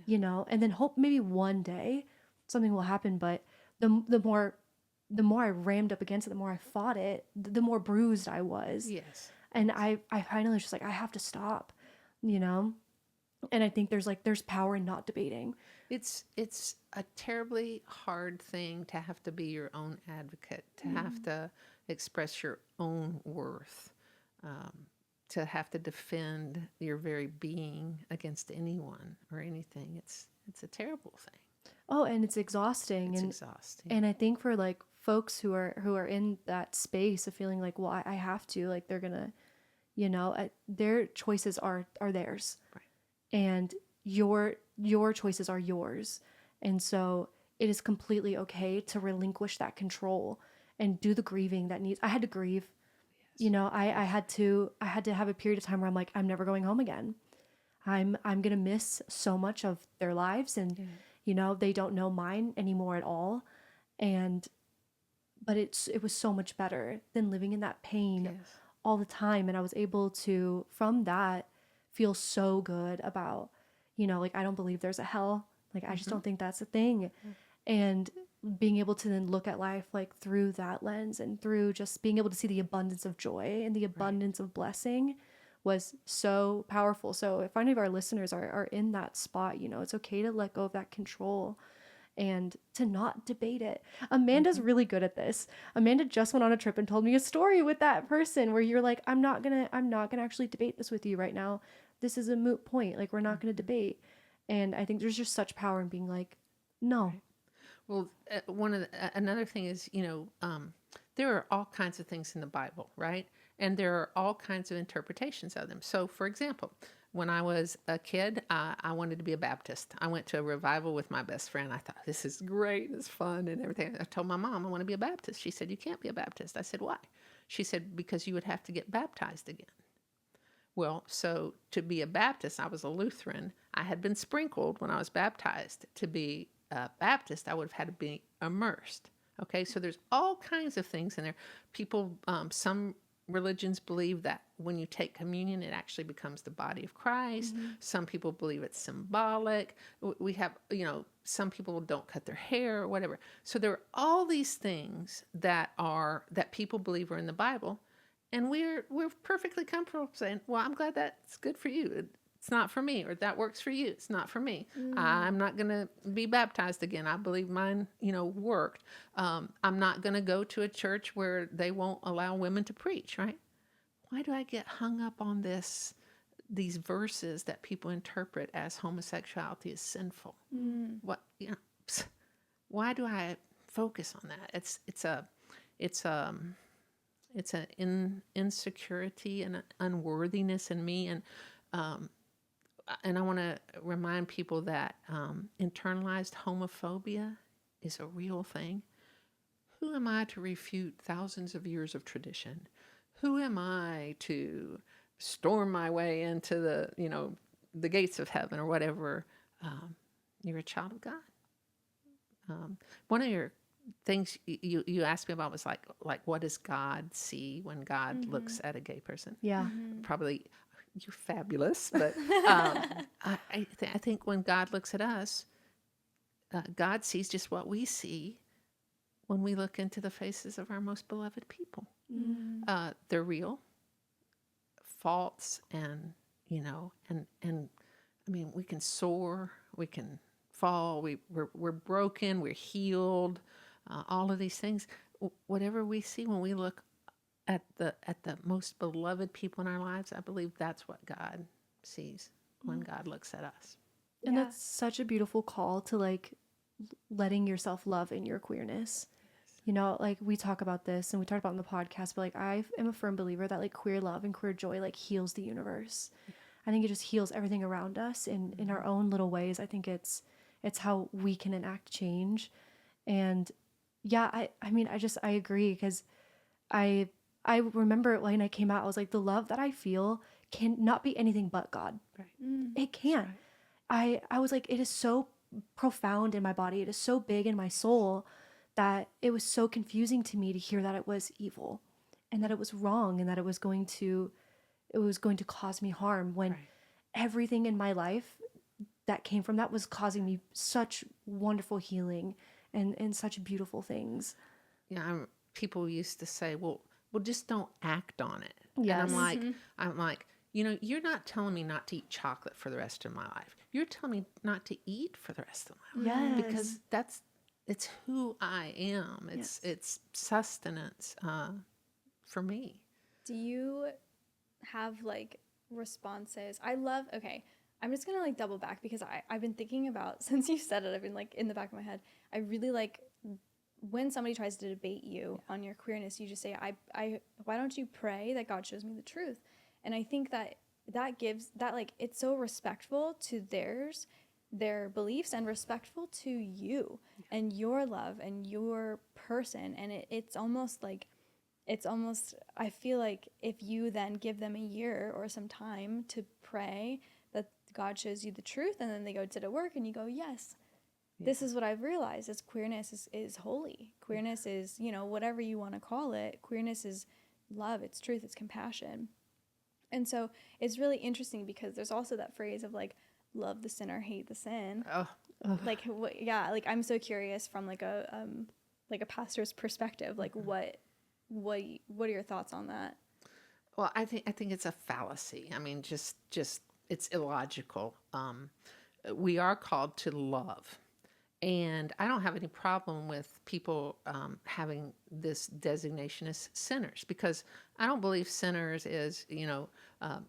and then hope maybe one day something will happen. But the more I rammed up against it, the more I fought it, the more bruised I was. Yes. And I finally was just like, I have to stop, And I think there's power in not debating. It's a terribly hard thing to have to be your own advocate, to have to express your own worth. to have to defend your very being against anyone or anything. It's a terrible thing. Oh, and it's exhausting. It's exhausting. And I think for like folks who are in that space of feeling like, well, I have to, like they're gonna, their choices are theirs, right. And your choices are yours, and so it is completely okay to relinquish that control and do the grieving that needs. I had to grieve. Yes. I had to have a period of time where I'm like, I'm never going home again. I'm gonna miss so much of their lives, and they don't know mine anymore at all. But it was so much better than living in that pain all the time. And I was able to, from that, feel so good about, like, I don't believe there's a hell. Like, I just don't think that's a thing. And being able to then look at life like through that lens, and through just being able to see the abundance of joy and the abundance of blessing was so powerful. So if any of our listeners are in that spot, it's okay to let go of that control and to not debate it. Amanda's really good at this. Amanda just went on a trip and told me a story with that person where you're like, I'm not gonna actually debate this with you right now. This is a moot point. Like, we're not gonna debate. And I think there's just such power in being like, no. Right. Well, another thing is, there are all kinds of things in the Bible, right? And there are all kinds of interpretations of them. So, for example, when I was a kid, I wanted to be a Baptist. I went to a revival with my best friend. I thought, this is great, it's fun and everything. I told my mom, I want to be a Baptist. She said, you can't be a Baptist. I said, why? She said, because you would have to get baptized again. Well, so to be a Baptist, I was a Lutheran. I had been sprinkled when I was baptized. To be a Baptist, I would have had to be immersed. Okay, so there's all kinds of things in there. People, some religions believe that when you take communion, it actually becomes the body of Christ. Some people believe it's symbolic. We have, some people don't cut their hair or whatever. So there are all these things that people believe are in the Bible, and we're perfectly comfortable saying, well, I'm glad that's good for you. It's not for me, or that works for you. It's not for me. I'm not going to be baptized again. I believe mine, worked. I'm not going to go to a church where they won't allow women to preach, right? Why do I get hung up on these verses that people interpret as homosexuality is sinful? What, why do I focus on that? It's an insecurity and an unworthiness in me. And I want to remind people that internalized homophobia is a real thing. Who am I to refute thousands of years of tradition? Who am I to storm my way into the gates of heaven or whatever? You're a child of God. One of your things you asked me about was like what does God see when God looks at a gay person? Yeah. Probably. You're fabulous, but I think when God looks at us, God sees just what we see when we look into the faces of our most beloved people. They're real, faults, and I mean, we can soar, we can fall, we're broken, we're healed, all of these things. Whatever we see when we look at the most beloved people in our lives, I believe that's what God sees when God looks at us. And that's such a beautiful call to like letting yourself love in your queerness. Like we talk about this and we talked about it in the podcast, but like I am a firm believer that like queer love and queer joy like heals the universe. I think it just heals everything around us in our own little ways. I think it's how we can enact change. And I agree, because I remember when I came out, I was like, the love that I feel cannot be anything but God. Right. It can't. Right. I was like, it is so profound in my body. It is so big in my soul that it was so confusing to me to hear that it was evil and that it was wrong and that it was going to cause me harm, when everything in my life that came from that was causing me such wonderful healing and such beautiful things. Yeah. People used to say, well, just don't act on it. Yes. And I'm like, you're not telling me not to eat chocolate for the rest of my life. You're telling me not to eat for the rest of my life. Yes. Because it's who I am. It's sustenance for me. Do you have like responses. Okay, I'm just gonna like double back because I've been thinking about, since you said it, I've been like in the back of my head, I really like when somebody tries to debate you on your queerness, you just say, why don't you pray that God shows me the truth? And I think that gives that, like, it's so respectful to their beliefs and respectful to you and your love and your person. And it's almost I feel like if you then give them a year or some time to pray that God shows you the truth, and then they go to work and you go, yes, this is what I've realized is queerness is holy. Queerness is, whatever you want to call it. Queerness is love, it's truth, it's compassion. And so it's really interesting because there's also that phrase of like, love the sinner, hate the sin. Like, like I'm so curious from like a pastor's perspective, like what are your thoughts on that? Well, I think it's a fallacy. I mean, just it's illogical. We are called to love. And I don't have any problem with people having this designation as sinners, because I don't believe sinners is,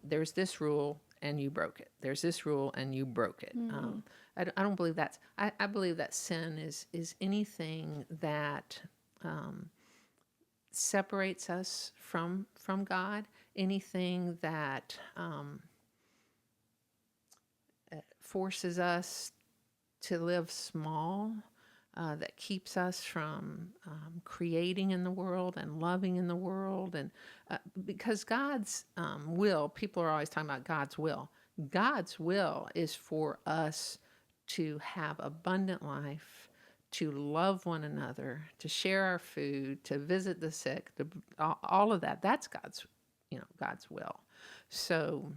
there's this rule and you broke it. There's this rule and you broke it. I don't believe that's, I believe that sin is anything that separates us from God, anything that forces us to live small, that keeps us from creating in the world and loving in the world. And because God's will, people are always talking about God's will. God's will is for us to have abundant life, to love one another, to share our food, to visit the sick, all of that. That's God's will. So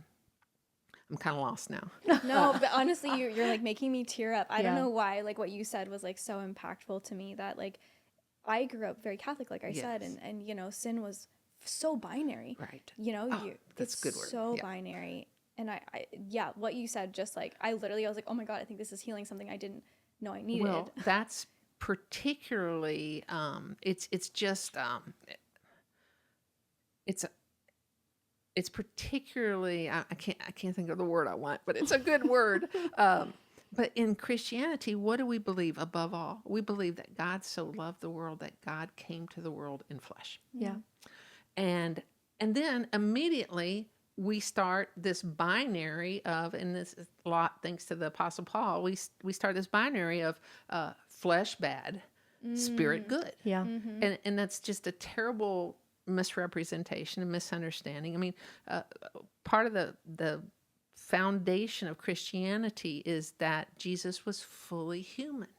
I'm kind of lost now. No, but honestly, you're like making me tear up. I don't know why. Like what you said was like so impactful to me, that like I grew up very Catholic, like I said, and sin was so binary. Right. It's That's a good word. So binary. And I what you said, just like I was like, oh my God, I think this is healing something I didn't know I needed. Well, that's particularly it's particularly, I can't think of the word I want, but it's a good word. But in Christianity, what do we believe above all? We believe that God so loved the world that God came to the world in flesh. Yeah. And then immediately we start this binary of, and this is a lot thanks to the Apostle Paul, we start this binary of flesh bad, spirit good. Yeah. And that's just a terrible misrepresentation and misunderstanding. I mean, part of the foundation of Christianity is that Jesus was fully human.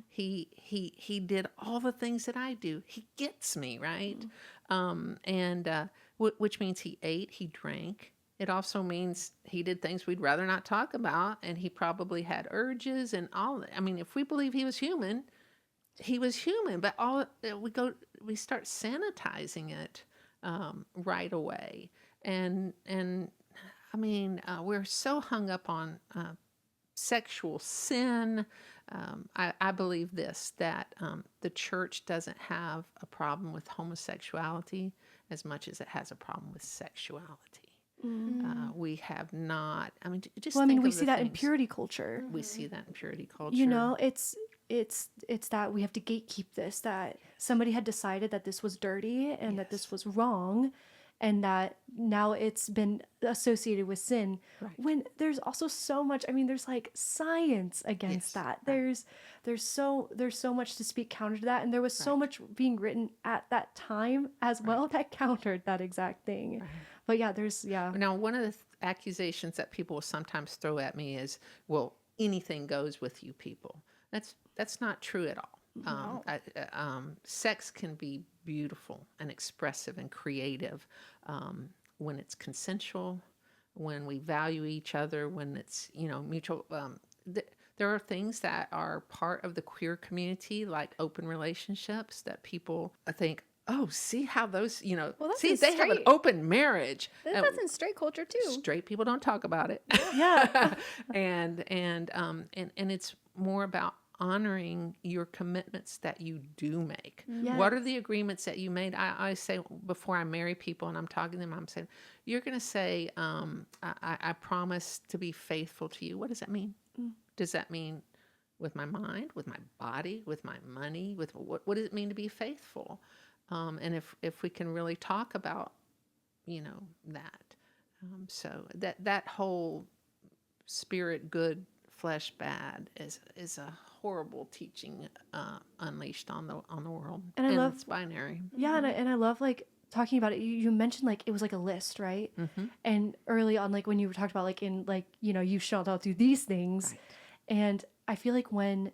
He did all the things that I do. He gets me, right? Which means he ate, he drank. It also means he did things we'd rather not talk about, and he probably had urges and all. I mean, if we believe he was human, he was human, but we start sanitizing it right away, and I mean, we're so hung up on sexual sin. I believe that the church doesn't have a problem with homosexuality as much as it has a problem with sexuality. We have not. I mean, just. Well, I mean, we see that in purity culture. We see that in purity culture. It's that we have to gatekeep this, that somebody had decided that this was dirty and that this was wrong, and that now it's been associated with sin. Right. When there's also so much, I mean, there's like science against that. Right. There's so much to speak counter to that, and there was so much being written at that time as well that countered that exact thing. Right. But Now, one of the accusations that people will sometimes throw at me is, well, anything goes with you people. That's not true at all. No. Sex can be beautiful and expressive and creative when it's consensual, when we value each other, when it's mutual. There are things that are part of the queer community, like open relationships, that people think, oh, see how those, they have an open marriage. That's in straight culture too. Straight people don't talk about it. Yeah. and it's more about honoring your commitments that you do make. Yes. What are the agreements that you made? I say before I marry people and I'm talking to them, I'm saying, you're going to say, I promise to be faithful to you. What does that mean? Does that mean with my mind, with my body, with my money, with what does it mean to be faithful? And if we can really talk about, that. So that whole spirit good, flesh bad is a horrible teaching unleashed on the world, and I love it's binary. Yeah, and I love like talking about it. You mentioned like it was like a list, right? And early on, like when you talked about like in like you shall not do these things, Right. and I feel like when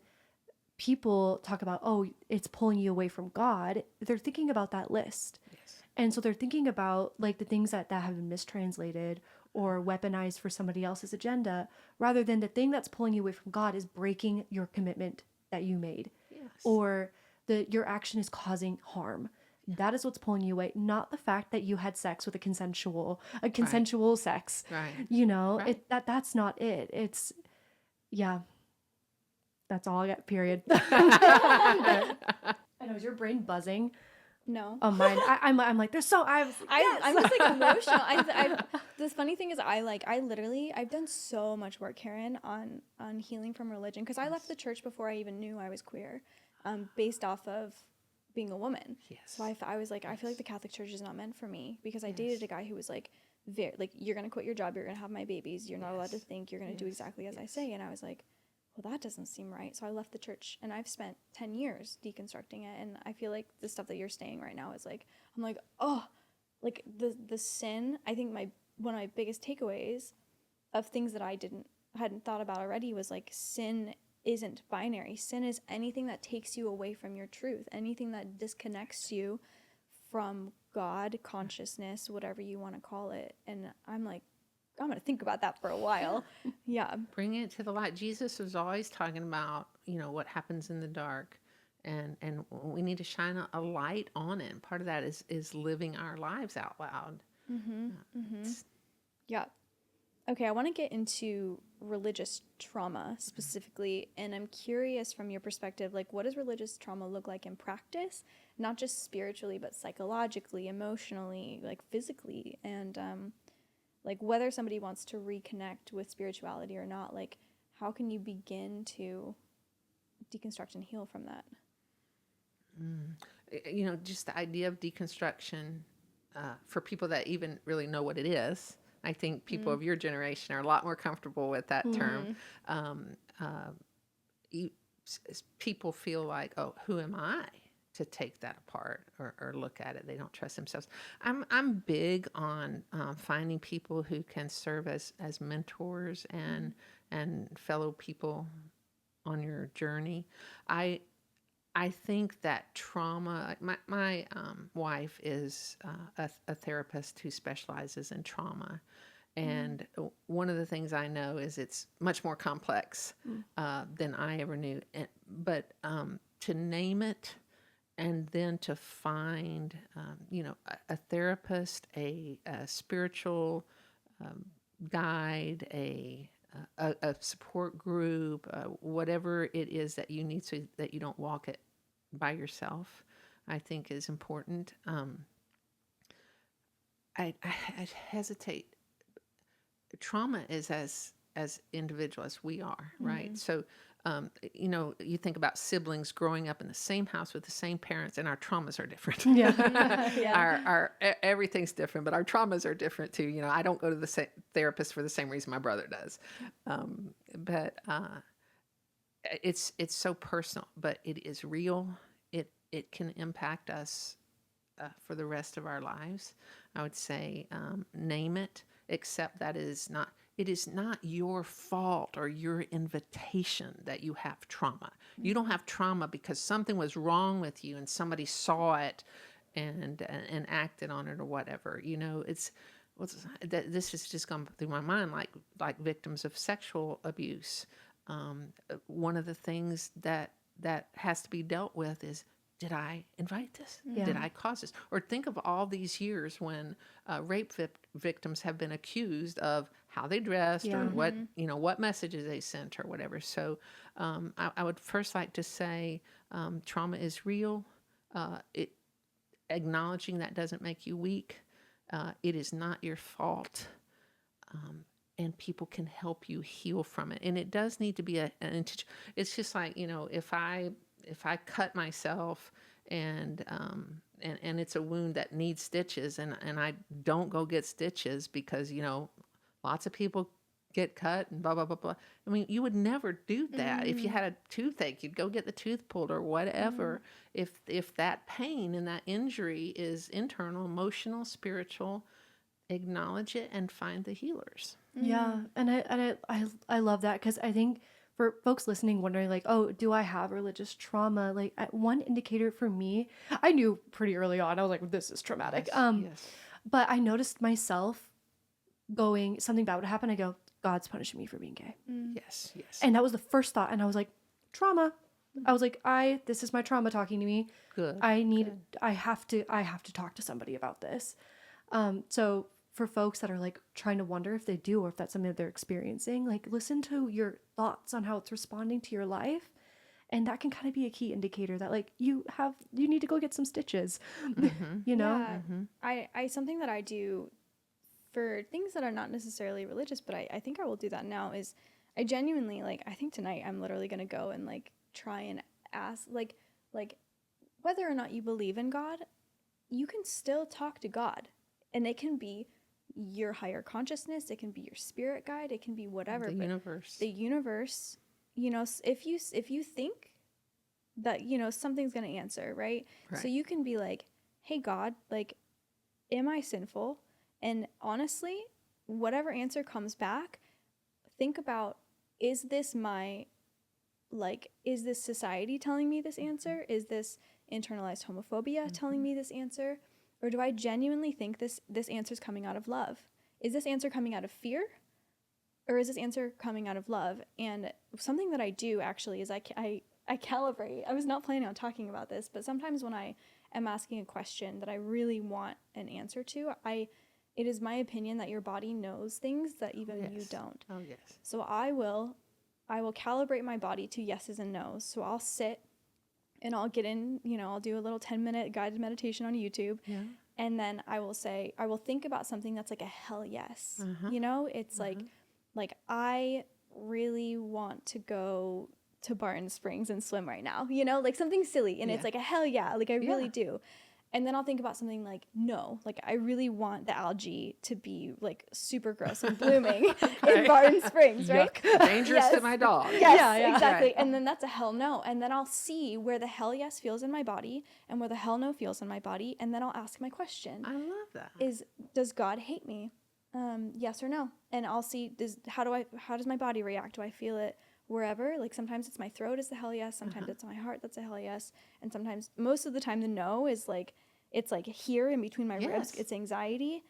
people talk about it's pulling you away from God, they're thinking about that list. Yes. And so they're thinking about like the things that have been mistranslated or weaponized for somebody else's agenda, rather than the thing that's pulling you away from God is breaking your commitment that you made. Yes. Or your action is causing harm. That is what's pulling you away, not the fact that you had sex with a consensual sex. Right. Right. That's not it. It's that's all I got, period. I know, is your brain buzzing? No. Oh, mine. I'm like, there's so I was. Yes! I'm just like emotional. The funny thing is, I've done so much work, Karen, on healing from religion, because I left the church before I even knew I was queer, based off of being a woman. Yes. So I was like, I feel like the Catholic Church is not meant for me, because I dated a guy who was like, you're gonna quit your job, you're gonna have my babies, you're not allowed to think, you're gonna do exactly as I say, and I was like, well, that doesn't seem right. So I left the church, and I've spent 10 years deconstructing it. And I feel like the stuff that you're saying right now is like, I'm like, oh, like the sin. I think one of my biggest takeaways of things that I hadn't thought about already was like, sin isn't binary. Sin is anything that takes you away from your truth, anything that disconnects you from God, consciousness, whatever you want to call it. And I'm like, I'm going to think about that for a while. Yeah. Bring it to the light. Jesus was always talking about, what happens in the dark, and we need to shine a light on it. And part of that is living our lives out loud. Yeah. Okay, I want to get into religious trauma specifically, and I'm curious from your perspective, like, what does religious trauma look like in practice? Not just spiritually, but psychologically, emotionally, like physically, and like whether somebody wants to reconnect with spirituality or not, like how can you begin to deconstruct and heal from that? Just the idea of deconstruction for people that even really know what it is. I think people of your generation are a lot more comfortable with that term. People feel like, oh, who am I to take that apart or look at it? They don't trust themselves. I'm big on finding people who can serve as mentors and fellow people on your journey. I think that trauma. My wife is a therapist who specializes in trauma, and one of the things I know is it's much more complex than I ever knew. But to name it, and then to find, a therapist, a spiritual guide, a support group, whatever it is that you need so that you don't walk it by yourself, I think is important. I hesitate. Trauma is as individual as we are, right? So, you think about siblings growing up in the same house with the same parents, and our traumas are different. Our everything's different, but our traumas are different too. I don't go to the therapist for the same reason my brother does. But it's so personal, but it is real. It can impact us for the rest of our lives. I would say name it, accept that it is not your fault or your invitation that you have trauma. You don't have trauma because something was wrong with you and somebody saw it and acted on it or whatever. This has just gone through my mind, like victims of sexual abuse. One of the things that has to be dealt with is did I invite this? Yeah. Did I cause this? Or think of all these years when rape victims have been accused of how they dressed or what, what messages they sent or whatever. So I would first like to say trauma is real. Acknowledging that doesn't make you weak. It is not your fault. And people can help you heal from it. And it does need to be it's just like, if I cut myself and it's a wound that needs stitches and I don't go get stitches because, lots of people get cut and blah, blah, blah, blah. I mean, you would never do that. If you had a toothache, you'd go get the tooth pulled or whatever. If that pain and that injury is internal, emotional, spiritual, acknowledge it and find the healers. Yeah. And I love that, because I think for folks listening, wondering like, oh, do I have religious trauma? Like one indicator for me, I knew pretty early on, I was like, this is traumatic. Yes. But I noticed myself going, something bad would happen. I go, God's punishing me for being gay. Yes. And that was the first thought. And I was like, trauma. I was like, this is my trauma talking to me. Good. I have to talk to somebody about this. So for folks that are like trying to wonder if they do, or if that's something that they're experiencing, like listen to your thoughts on how it's responding to your life. And that can kind of be a key indicator that like you need to go get some stitches, you know? Yeah. I something that I do for things that are not necessarily religious, but I think I will do that now, is I genuinely, like, I think tonight I'm literally going to go and like try and ask like whether or not you believe in God, you can still talk to God, and it can be your higher consciousness, it can be your spirit guide, it can be whatever. The universe. The universe, if you think that, something's going to answer, right? So you can be like, hey, God, like, am I sinful? And honestly, whatever answer comes back, think about, is this society telling me this answer? Is this internalized homophobia telling me this answer? Or do I genuinely think this answer is coming out of love? Is this answer coming out of fear? Or is this answer coming out of love? And something that I do actually is I calibrate. I was not planning on talking about this, but sometimes when I am asking a question that I really want an answer to, it is my opinion that your body knows things that even you don't. Oh, yes. So I will calibrate my body to yeses and nos. So I'll sit and I'll get in, I'll do a little 10-minute guided meditation on YouTube. Yeah. And then I will think about something that's like a hell yes. It's like I really want to go to Barton Springs and swim right now, like something silly. And it's like a hell yeah, like I really do. And then I'll think about something like, no, like I really want the algae to be like super gross and blooming in Barton Springs, right? Dangerous to my dog. Yes, exactly. Right. And then that's a hell no. And then I'll see where the hell yes feels in my body and where the hell no feels in my body. And then I'll ask my question. I love that. Does God hate me? Yes or no? And I'll see, how does my body react? Do I feel it wherever? Like sometimes it's my throat is the hell yes, sometimes it's my heart that's a hell yes, and sometimes, most of the time, the no is like, it's like here in between my ribs, it's anxiety.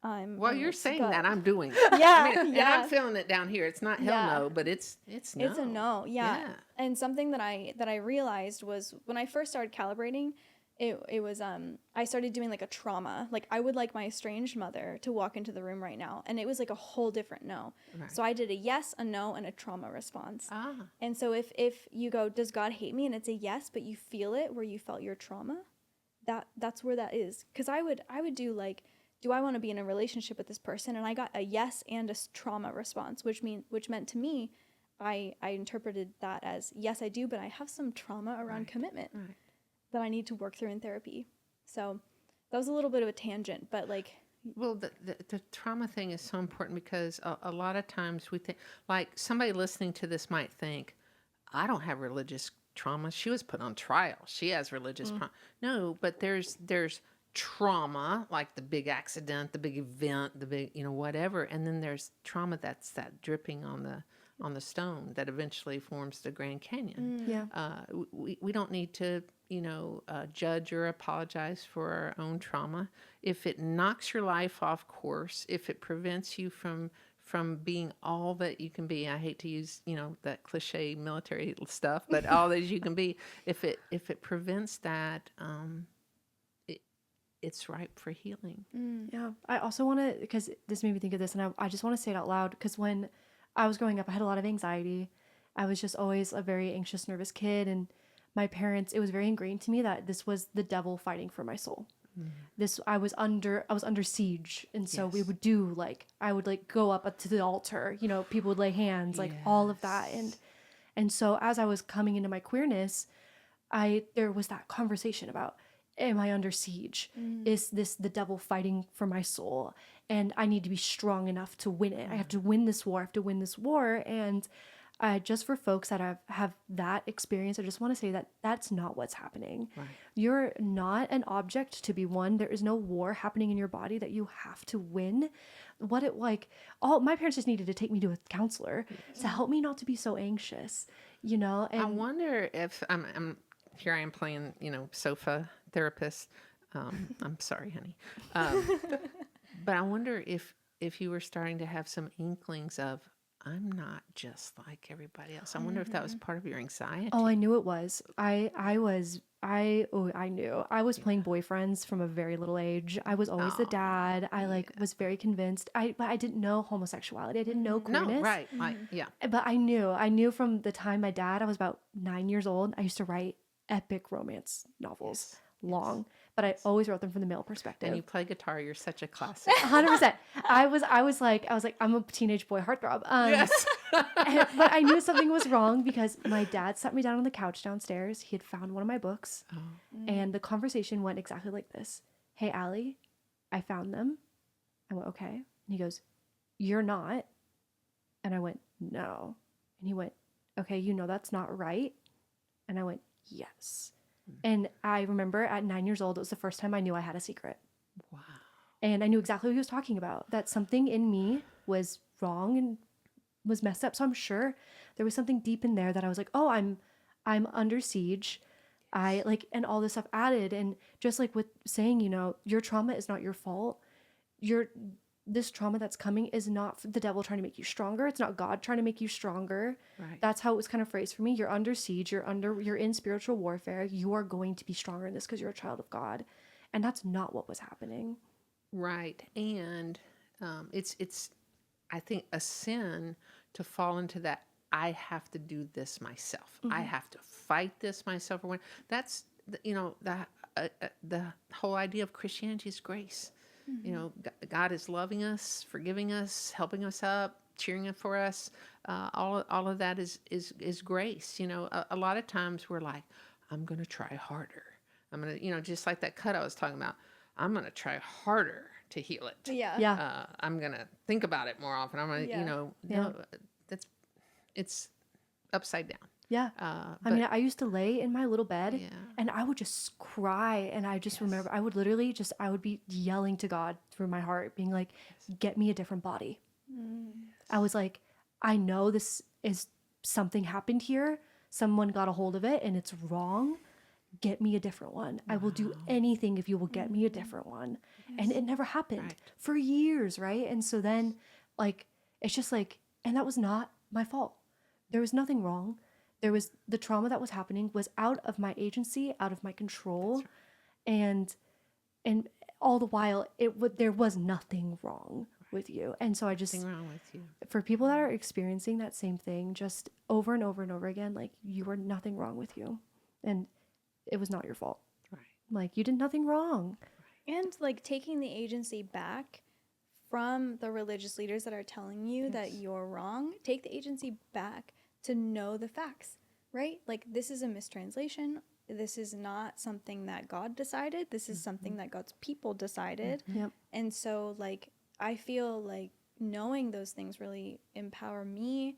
Well, you're saying that, I'm doing it. Yeah, and I'm feeling it down here. It's not hell no, but it's no. It's a no, yeah. And something that I realized was when I first started calibrating, it was I started doing like a trauma. Like I would like my estranged mother to walk into the room right now, and it was like a whole different no. Right. So I did a yes, a no, and a trauma response. And so if you go, does God hate me? And it's a yes, but you feel it where you felt your trauma, that's where that is. Because I would do like, do I want to be in a relationship with this person? And I got a yes and a trauma response, which meant to me, I interpreted that as yes, I do, but I have some trauma around commitment. Right. That I need to work through in therapy. So that was a little bit of a tangent, but like... Well, the trauma thing is so important because a lot of times we think, like somebody listening to this might think, I don't have religious trauma. She was put on trial. She has religious trauma. No, but there's trauma, like the big accident, the big event, the big, whatever. And then there's trauma that's that dripping on the stone that eventually forms the Grand Canyon. We don't need to, judge or apologize for our own trauma. If it knocks your life off course, if it prevents you from from being all that you can be. I hate to use, that cliche military stuff, but all that you can be, if it prevents that, it's ripe for healing. Yeah. I also want to, because this made me think of this, and I just want to say it out loud, because when I was growing up, I had a lot of anxiety. I was just always a very anxious, nervous kid. And my parents, it was very ingrained to me that this was the devil fighting for my soul. I was under siege. And so we would do I would go up to the altar, people would lay hands, all of that. And so as I was coming into my queerness, there was that conversation about, am I under siege? Is this the devil fighting for my soul? And I need to be strong enough to win it. I have to win this war. I have to win this war. And just for folks that have that experience, I just want to say that that's not what's happening. Right. You're not an object to be won. There is no war happening in your body that you have to win. My parents just needed to take me to a counselor to help me not to be so anxious, And I wonder if here I am playing, sofa therapist. I'm sorry, honey. But I wonder if you were starting to have some inklings of, I'm not just like everybody else. I wonder if that was part of your anxiety. Oh, I knew it was. I knew. I was playing boyfriends from a very little age. I was always the dad. I was very convinced. But I didn't know homosexuality. I didn't know queerness. No, right. Yeah. But I knew from the time my dad, I was about 9 years old. I used to write epic romance novels. Long, but I always wrote them from the male perspective. And you play guitar. You're such a classic. 100%. I was like, I'm a teenage boy heartthrob. Yes. But I knew something was wrong because my dad sat me down on the couch downstairs. He had found one of my books, and the conversation went exactly like this. Hey, Allie, I found them. I went, okay. And he goes, you're not. And I went, no. And he went, okay, that's not right. And I went, yes. And I remember at 9 years old, it was the first time I knew I had a secret. Wow. And I knew exactly what he was talking about, that something in me was wrong and was messed up. So I'm sure there was something deep in there that I was like, oh, I'm under siege. And all this stuff added. And just like with saying, your trauma is not your fault. This trauma that's coming is not the devil trying to make you stronger. It's not God trying to make you stronger. Right. That's how it was kind of phrased for me. You're under siege. You're in spiritual warfare. You are going to be stronger in this because you're a child of God. And that's not what was happening. Right. And it's I think a sin to fall into that. I have to do this myself. I have to fight this myself. That's, the whole idea of Christianity is grace. God is loving us, forgiving us, helping us up, cheering for us. All of that is grace. A lot of times we're like, I'm going to try harder. I'm going to, just like that cut I was talking about. I'm going to try harder to heal it. Yeah. I'm going to think about it more often. I'm going to, no, it's upside down. Yeah. I used to lay in my little bed and I would just cry. And I just remember, I would literally I would be yelling to God through my heart, being like, get me a different body. I was like, I know this is something happened here. Someone got a hold of it and it's wrong. Get me a different one. Wow. I will do anything if you will get me a different one. Yes. And it never happened for years. Right. And so then it's just and that was not my fault. There was nothing wrong. There was the trauma that was happening was out of my agency, out of my control. Right. And all the while there was nothing wrong with you. And so I just, nothing wrong with you. For people that are experiencing that same thing, just over and over and over again, you were nothing wrong with you. And it was not your fault. Right. You did nothing wrong. Right. And taking the agency back from the religious leaders that are telling you that you're wrong, take the agency back to know the facts, right? This is a mistranslation. This is not something that God decided. This is something that God's people decided. Yep. And so I feel knowing those things really empower me,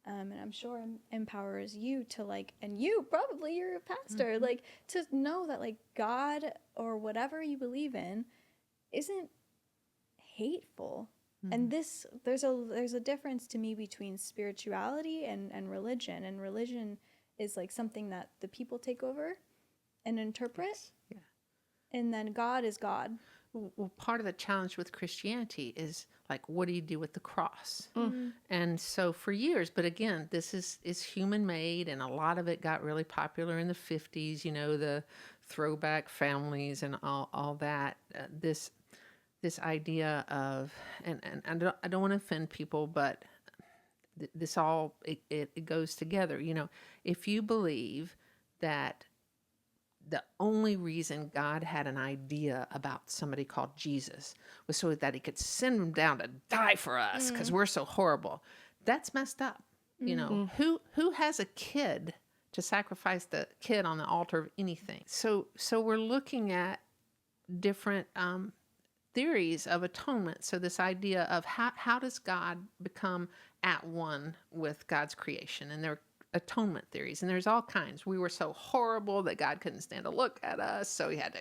and I'm sure empowers you to and you probably, you're a pastor, to know that God or whatever you believe in isn't hateful. And there's a difference to me between spirituality and religion. And religion is something that the people take over and interpret. Yes. Yeah. And then God is God. Well, part of the challenge with Christianity is like, what do you do with the cross? And so for years, but again, this is human made, and a lot of it got really popular in the 50s, you know, the throwback families and all that. This idea of, and I don't want to offend people, but this all, it goes together. You know, if you believe that the only reason God had an idea about somebody called Jesus was so that he could send him down to die for us because we're so horrible, that's messed up. You know, who has a kid to sacrifice the kid on the altar of anything? So we're looking at different theories of atonement. So this idea of how does God become at one with God's creation? And there are atonement theories, and there's all kinds. We were so horrible that God couldn't stand to look at us, so he had to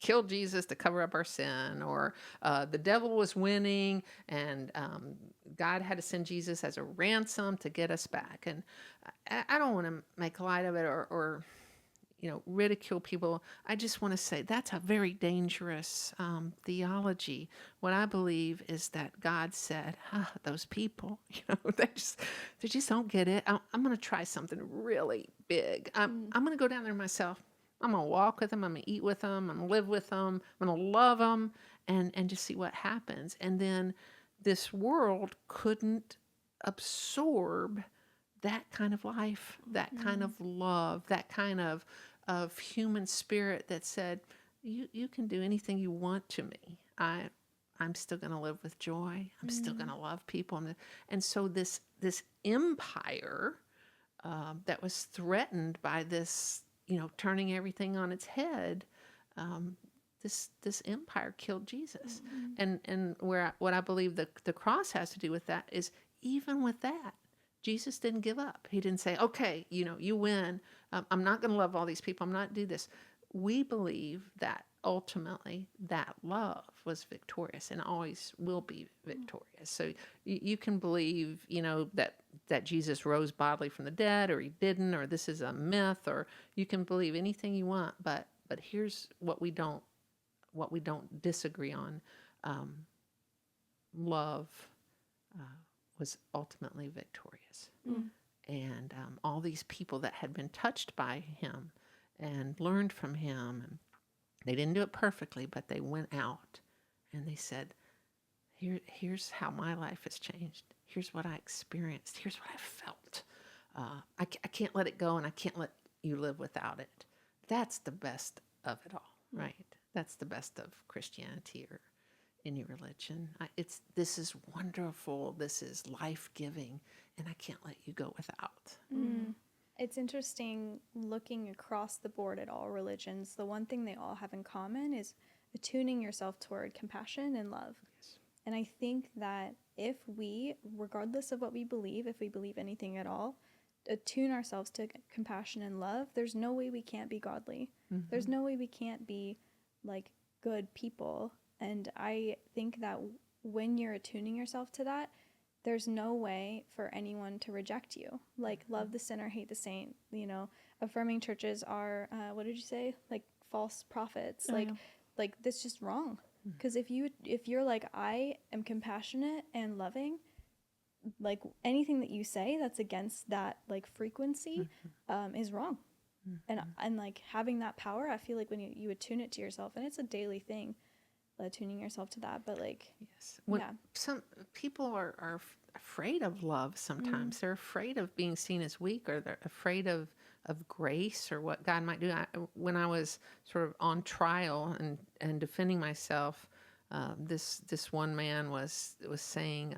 kill Jesus to cover up our sin, or the devil was winning, and God had to send Jesus as a ransom to get us back. And I don't want to make light of it or you know, ridicule people. I just want to say that's a very dangerous theology. What I believe is that God said, those people, you know, they just don't get it. I'm going to try something really big. I'm going to go down there myself. I'm going to walk with them. I'm going to eat with them. I'm going to live with them. I'm going to love them and just see what happens. And then this world couldn't absorb that kind of life, that kind of love, that kind of human spirit that said, you can do anything you want to me. I'm still going to live with joy. I'm still going to love people. And so this empire that was threatened by this, you know, turning everything on its head, this empire killed Jesus. And what I believe the cross has to do with that is, even with that, Jesus didn't give up. He didn't say, okay, you know, you win. I'm not going to love all these people. I'm not do this. We believe that ultimately that love was victorious and always will be victorious. So you can believe, you know, that Jesus rose bodily from the dead, or he didn't, or this is a myth, or you can believe anything you want. But here's what we don't disagree on. Love was ultimately victorious. And all these people that had been touched by him and learned from him, and they didn't do it perfectly, but they went out and they said, here's how my life has changed. Here's what I experienced. Here's what I felt. I can't let it go, and I can't let you live without it. That's the best of it all, right? That's the best of Christianity or any religion. This is wonderful. This is life-giving, and I can't let you go without. It's interesting looking across the board at all religions. The one thing they all have in common is attuning yourself toward compassion and love. Yes. And I think that if we, regardless of what we believe, if we believe anything at all, attune ourselves to compassion and love, there's no way we can't be godly. There's no way we can't be like good people. And I think that when you're attuning yourself to that, there's no way for anyone to reject you. Like, love the sinner, hate the saint. You know, affirming churches are, what did you say? Like false prophets. Like that's just wrong. Because if you're like, I am compassionate and loving, like anything that you say that's against that like frequency is wrong. And like having that power, I feel like when you attune it to yourself, and it's a daily thing, attuning yourself to that, but like, yes, some people are afraid of love sometimes. They're afraid of being seen as weak, or they're afraid of grace or what God might do. When I was sort of on trial and defending myself, this one man was saying,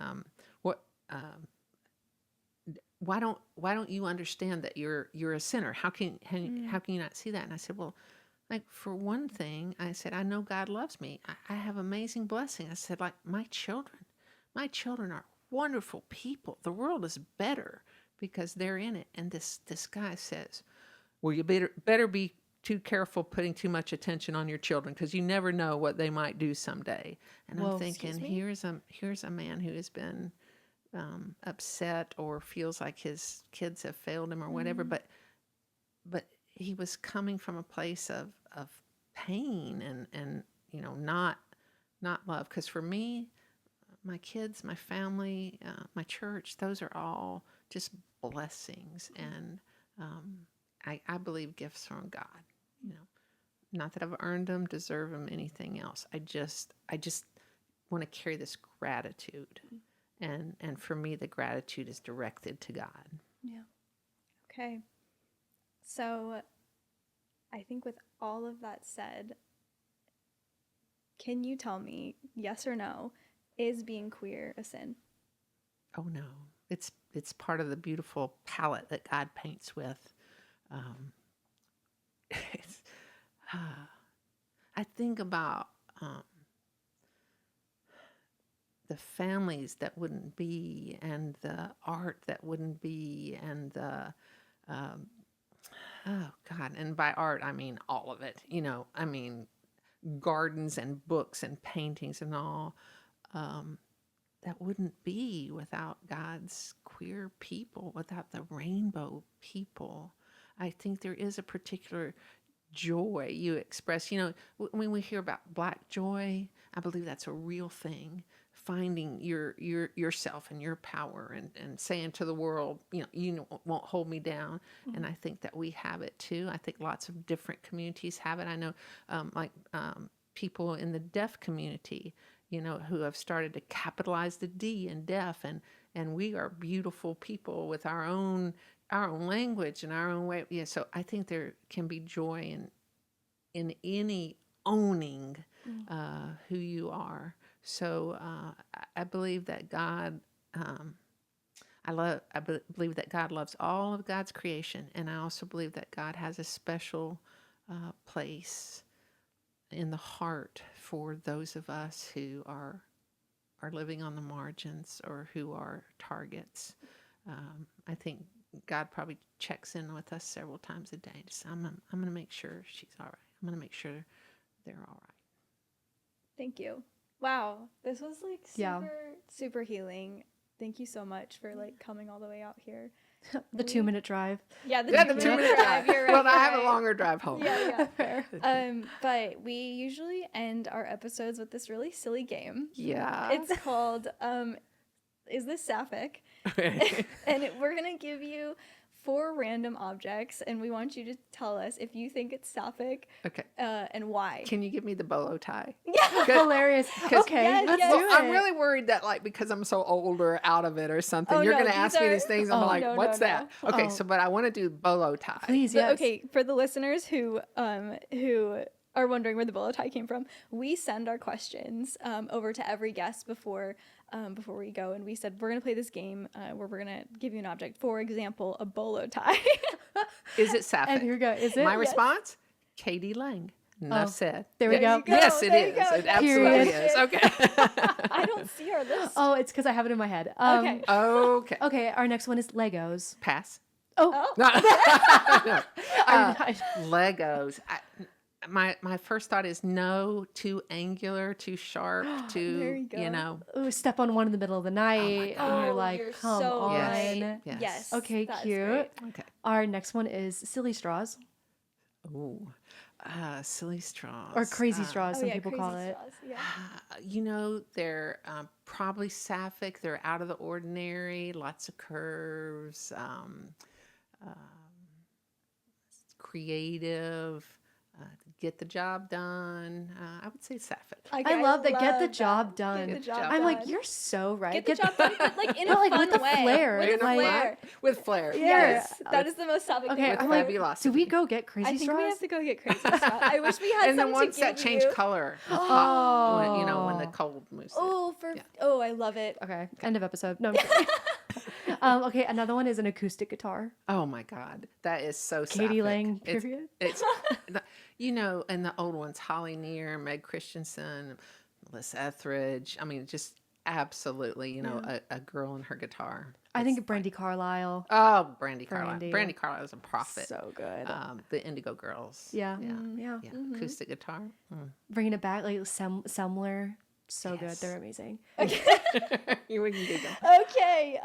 why don't you understand that you're a sinner? How can you not see that? And I said, well, like, for one thing, I said, I know God loves me. I have amazing blessing. I said, like, my children are wonderful people. The world is better because they're in it. And this guy says, well, you better be too careful putting too much attention on your children, because you never know what they might do someday. And I'm thinking, here's a man who has been upset or feels like his kids have failed him or whatever, but he was coming from a place of pain and you know, not not love. Because for me, my kids, my family, my church, those are all just blessings. And I believe gifts from God, you know, not that I've earned them, deserve them, anything else. I just want to carry this gratitude. And for me, the gratitude is directed to God. Yeah. Okay. So I think with all of that said, can you tell me, yes or no, is being queer a sin? Oh no, it's part of the beautiful palette that God paints with. It's, I think about the families that wouldn't be, and the art that wouldn't be, and the oh God, and by art I mean all of it. You know, I mean gardens and books and paintings and all. That wouldn't be without God's queer people, without the rainbow people. I think there is a particular joy you express. You know, when we hear about Black joy, I believe that's a real thing. Finding yourself and your power, and saying to the world, you won't hold me down. Mm-hmm. And I think that we have it too. I think lots of different communities have it. I know, people in the deaf community, you know, who have started to capitalize the D in deaf, and we are beautiful people with our own language and our own way. Yeah, so I think there can be joy in any owning who you are. So I believe that God, I believe that God loves all of God's creation, and I also believe that God has a special place in the heart for those of us who are living on the margins or who are targets. I think God probably checks in with us several times a day. Just, I'm going to make sure she's all right. I'm going to make sure they're all right. Thank you. Wow, this was like super healing. Thank you so much for like coming all the way out here. The 2-minute drive. Yeah, the 2-minute drive. You're right. Well, I have a longer drive home. Yeah, fair. But we usually end our episodes with this really silly game. Yeah. It's called Is This Sapphic? And we're gonna give you 4 random objects, and we want you to tell us if you think it's sapphic. Okay. And why. Can you give me the bolo tie? Yeah. Hilarious. Okay, let's do it. I'm really worried that, like, because I'm so old or out of it or something, you're going to ask me these things. I'm like, what's that? Okay, so, but I want to do bolo tie. Please, yes. Okay, for the listeners who are wondering where the bolo tie came from, we send our questions over to every guest before we go, and we said we're gonna play this game where we're gonna give you an object. For example, a bolo tie. Is it sapphic? And here we go. Is it? My response? Katie Lang. Enough said. There we go. Yes, it is. It absolutely is. Okay. I don't see our list. Oh, it's because I have it in my head. Okay. Okay. Okay. Our next one is Legos. Pass. Oh. No. Legos. My first thought is no, too angular, too sharp, too, you know. Ooh, step on one in the middle of the night. And you're like, you're come so on. right. Yes. Okay, cute. Okay. Our next one is silly straws. Ooh. Silly straws. Or crazy straws, some people call it. Yeah. You know, they're probably sapphic. They're out of the ordinary, lots of curves, creative. Get the job done. I would say sapphic. I love that. Get the job done. Get the job I'm done. like, you're so right. Get the job done, but like in a fun with the way. flair. With a flair. With flair. Yes. That is the most sapphic thing. I'm like, do we go get crazy I think straws? we have to go get crazy straws. I wish we had and some the ones to give that change you. color. Oh. When, you know, when the cold moves. Oh, I love it. Okay. End of episode. No, I'm kidding. Okay, another one is an acoustic guitar. Oh my God, that is so Katie sapphic. Lang, period. It's you know, and the old ones, Holly Near, Meg Christensen, Melissa Etheridge. I mean, just absolutely, you know, a girl and her guitar. I think of Brandi Carlile. Oh, Brandi Carlile. Brandi Carlile is a prophet. So good. The Indigo Girls. Yeah. Acoustic guitar. Bringing it back, like Semler. So good. They're amazing. Okay. Okay.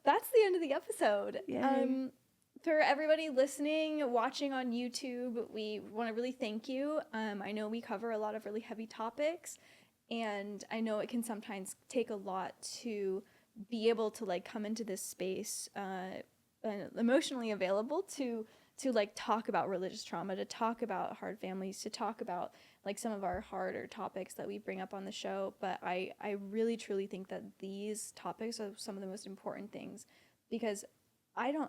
That's the end of the episode. Yay. For everybody listening, watching on YouTube, we want to really thank you. I know we cover a lot of really heavy topics, And I know it can sometimes take a lot to be able to like come into this space emotionally available to like talk about religious trauma, to talk about hard families, to talk about like some of our harder topics that we bring up on the show. But I really truly think that these topics are some of the most important things, because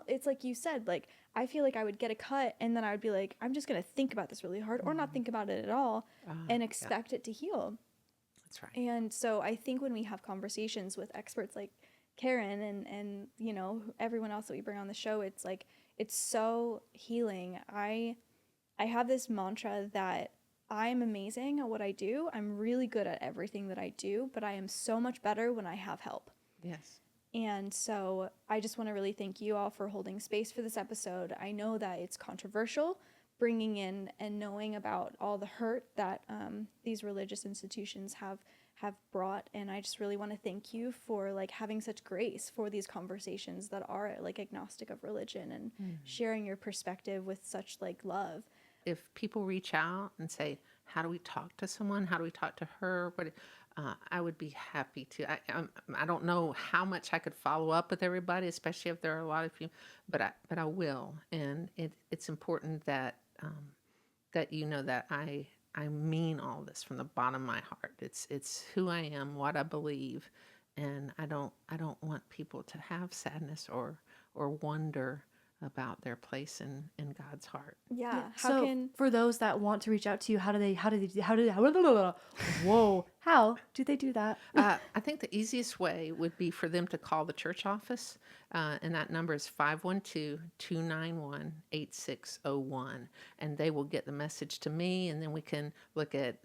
it's like you said, like I feel like I would get a cut and then I would be like, I'm just going to think about this really hard, or not think about it at all, and expect it to heal. That's right. And so I think when we have conversations with experts like Karen and you know, everyone else that we bring on the show, it's like, it's so healing. I have this mantra that I'm amazing at what I do. I'm really good at everything that I do, but I am so much better when I have help. Yes. And so I just want to really thank you all for holding space for this episode. I know that it's controversial, bringing in and knowing about all the hurt that these religious institutions have brought, and I just really want to thank you for like having such grace for these conversations that are like agnostic of religion, and sharing your perspective with such like love. If people reach out and say, how do we talk to someone? How do we talk to her? I would be happy to. I don't know how much I could follow up with everybody, especially if there are a lot of you, but I will. And it's important that that you know that I mean all this from the bottom of my heart. It's who I am, what I believe, and I don't want people to have sadness or wonder about their place in God's heart. Yeah. For those that want to reach out to you, how do they do that? I think the easiest way would be for them to call the church office, and that number is 512-291-8601, and they will get the message to me, and then we can look at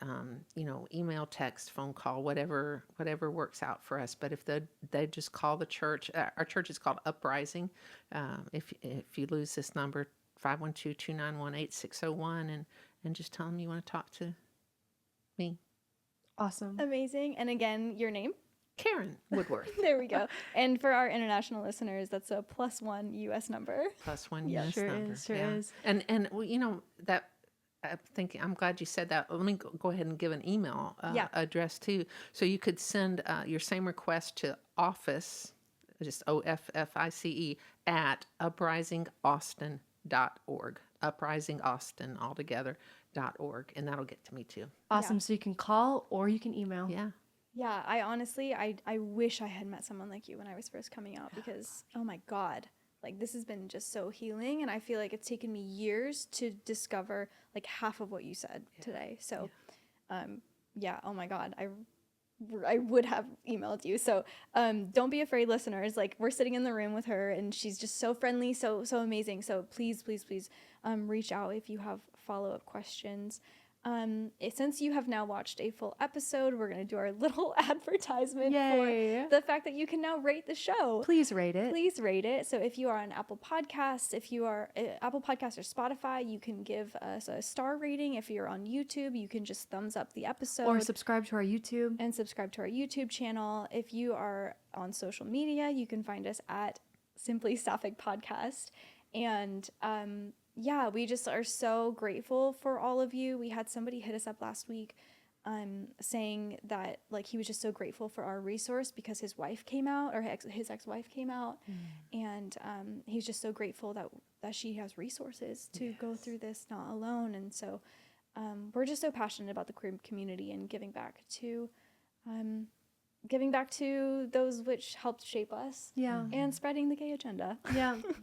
email, text, phone call, whatever works out for us. But if they just call the church, our church is called Uprising. If you lose this number, 512-291-8601, and just tell them you want to talk to me. Awesome. Amazing. And again, your name? Karen Woodworth. There we go. And for our international listeners, that's a +1 U.S. number. +1 U.S. number. Sure is. And that I'm glad you said that. Let me go ahead and give an email address too. So you could send your same request to office, just OFFICE, at uprisingaustin.org. Uprisingaustin altogether.org, and that'll get to me too. Awesome. So you can call or you can email. Yeah, I honestly, I wish I had met someone like you when I was first coming out, because, oh my God, like this has been just so healing, and I feel like it's taken me years to discover like half of what you said today. So, oh my God, I would have emailed you. So don't be afraid, listeners. Like, we're sitting in the room with her, and she's just so friendly, so amazing. So please reach out if you have follow-up questions. Since you have now watched a full episode, we're going to do our little advertisement for the fact that you can now rate the show. Please rate it. So if you are on Apple Podcasts, if you are Apple Podcasts or Spotify, you can give us a star rating. If you're on YouTube, you can just thumbs up the episode. Or subscribe to our YouTube. And subscribe to our YouTube channel. If you are on social media, you can find us at Simply Sapphic Podcast. And we just are so grateful for all of you. We had somebody hit us up last week saying that like he was just so grateful for our resource because his wife came out, or his ex-wife came out, and he's just so grateful that she has resources to go through this not alone. And so we're just so passionate about the queer community and giving back to those which helped shape us. And spreading the gay agenda.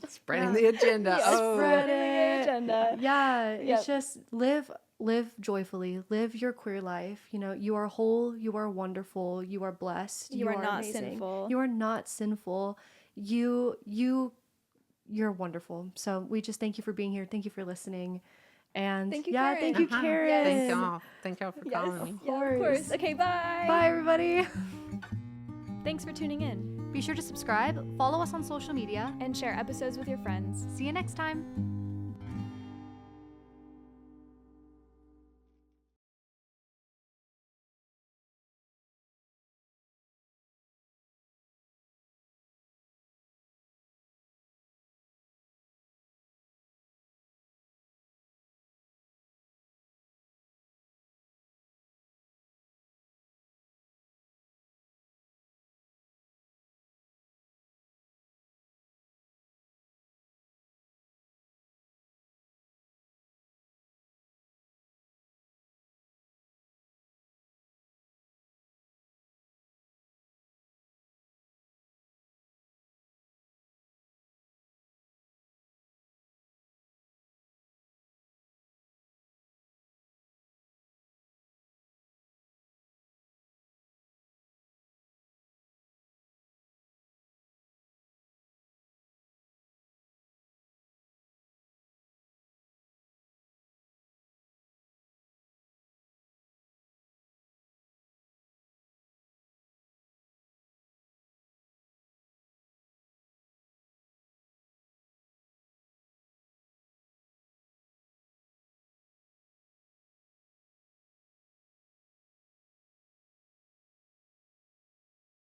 Spreading the agenda. Spreading the agenda. It's just live joyfully, live your queer life. You know, you are whole, you are wonderful, you are blessed, you are not amazing. sinful. You are not sinful. You're wonderful. So we just thank you for being here. Thank you for listening. And thank you, Karen. Thank you, Karen. Thank y'all for calling me. Of course. Okay, bye. Bye, everybody. Thanks for tuning in. Be sure to subscribe, follow us on social media, and share episodes with your friends. See you next time.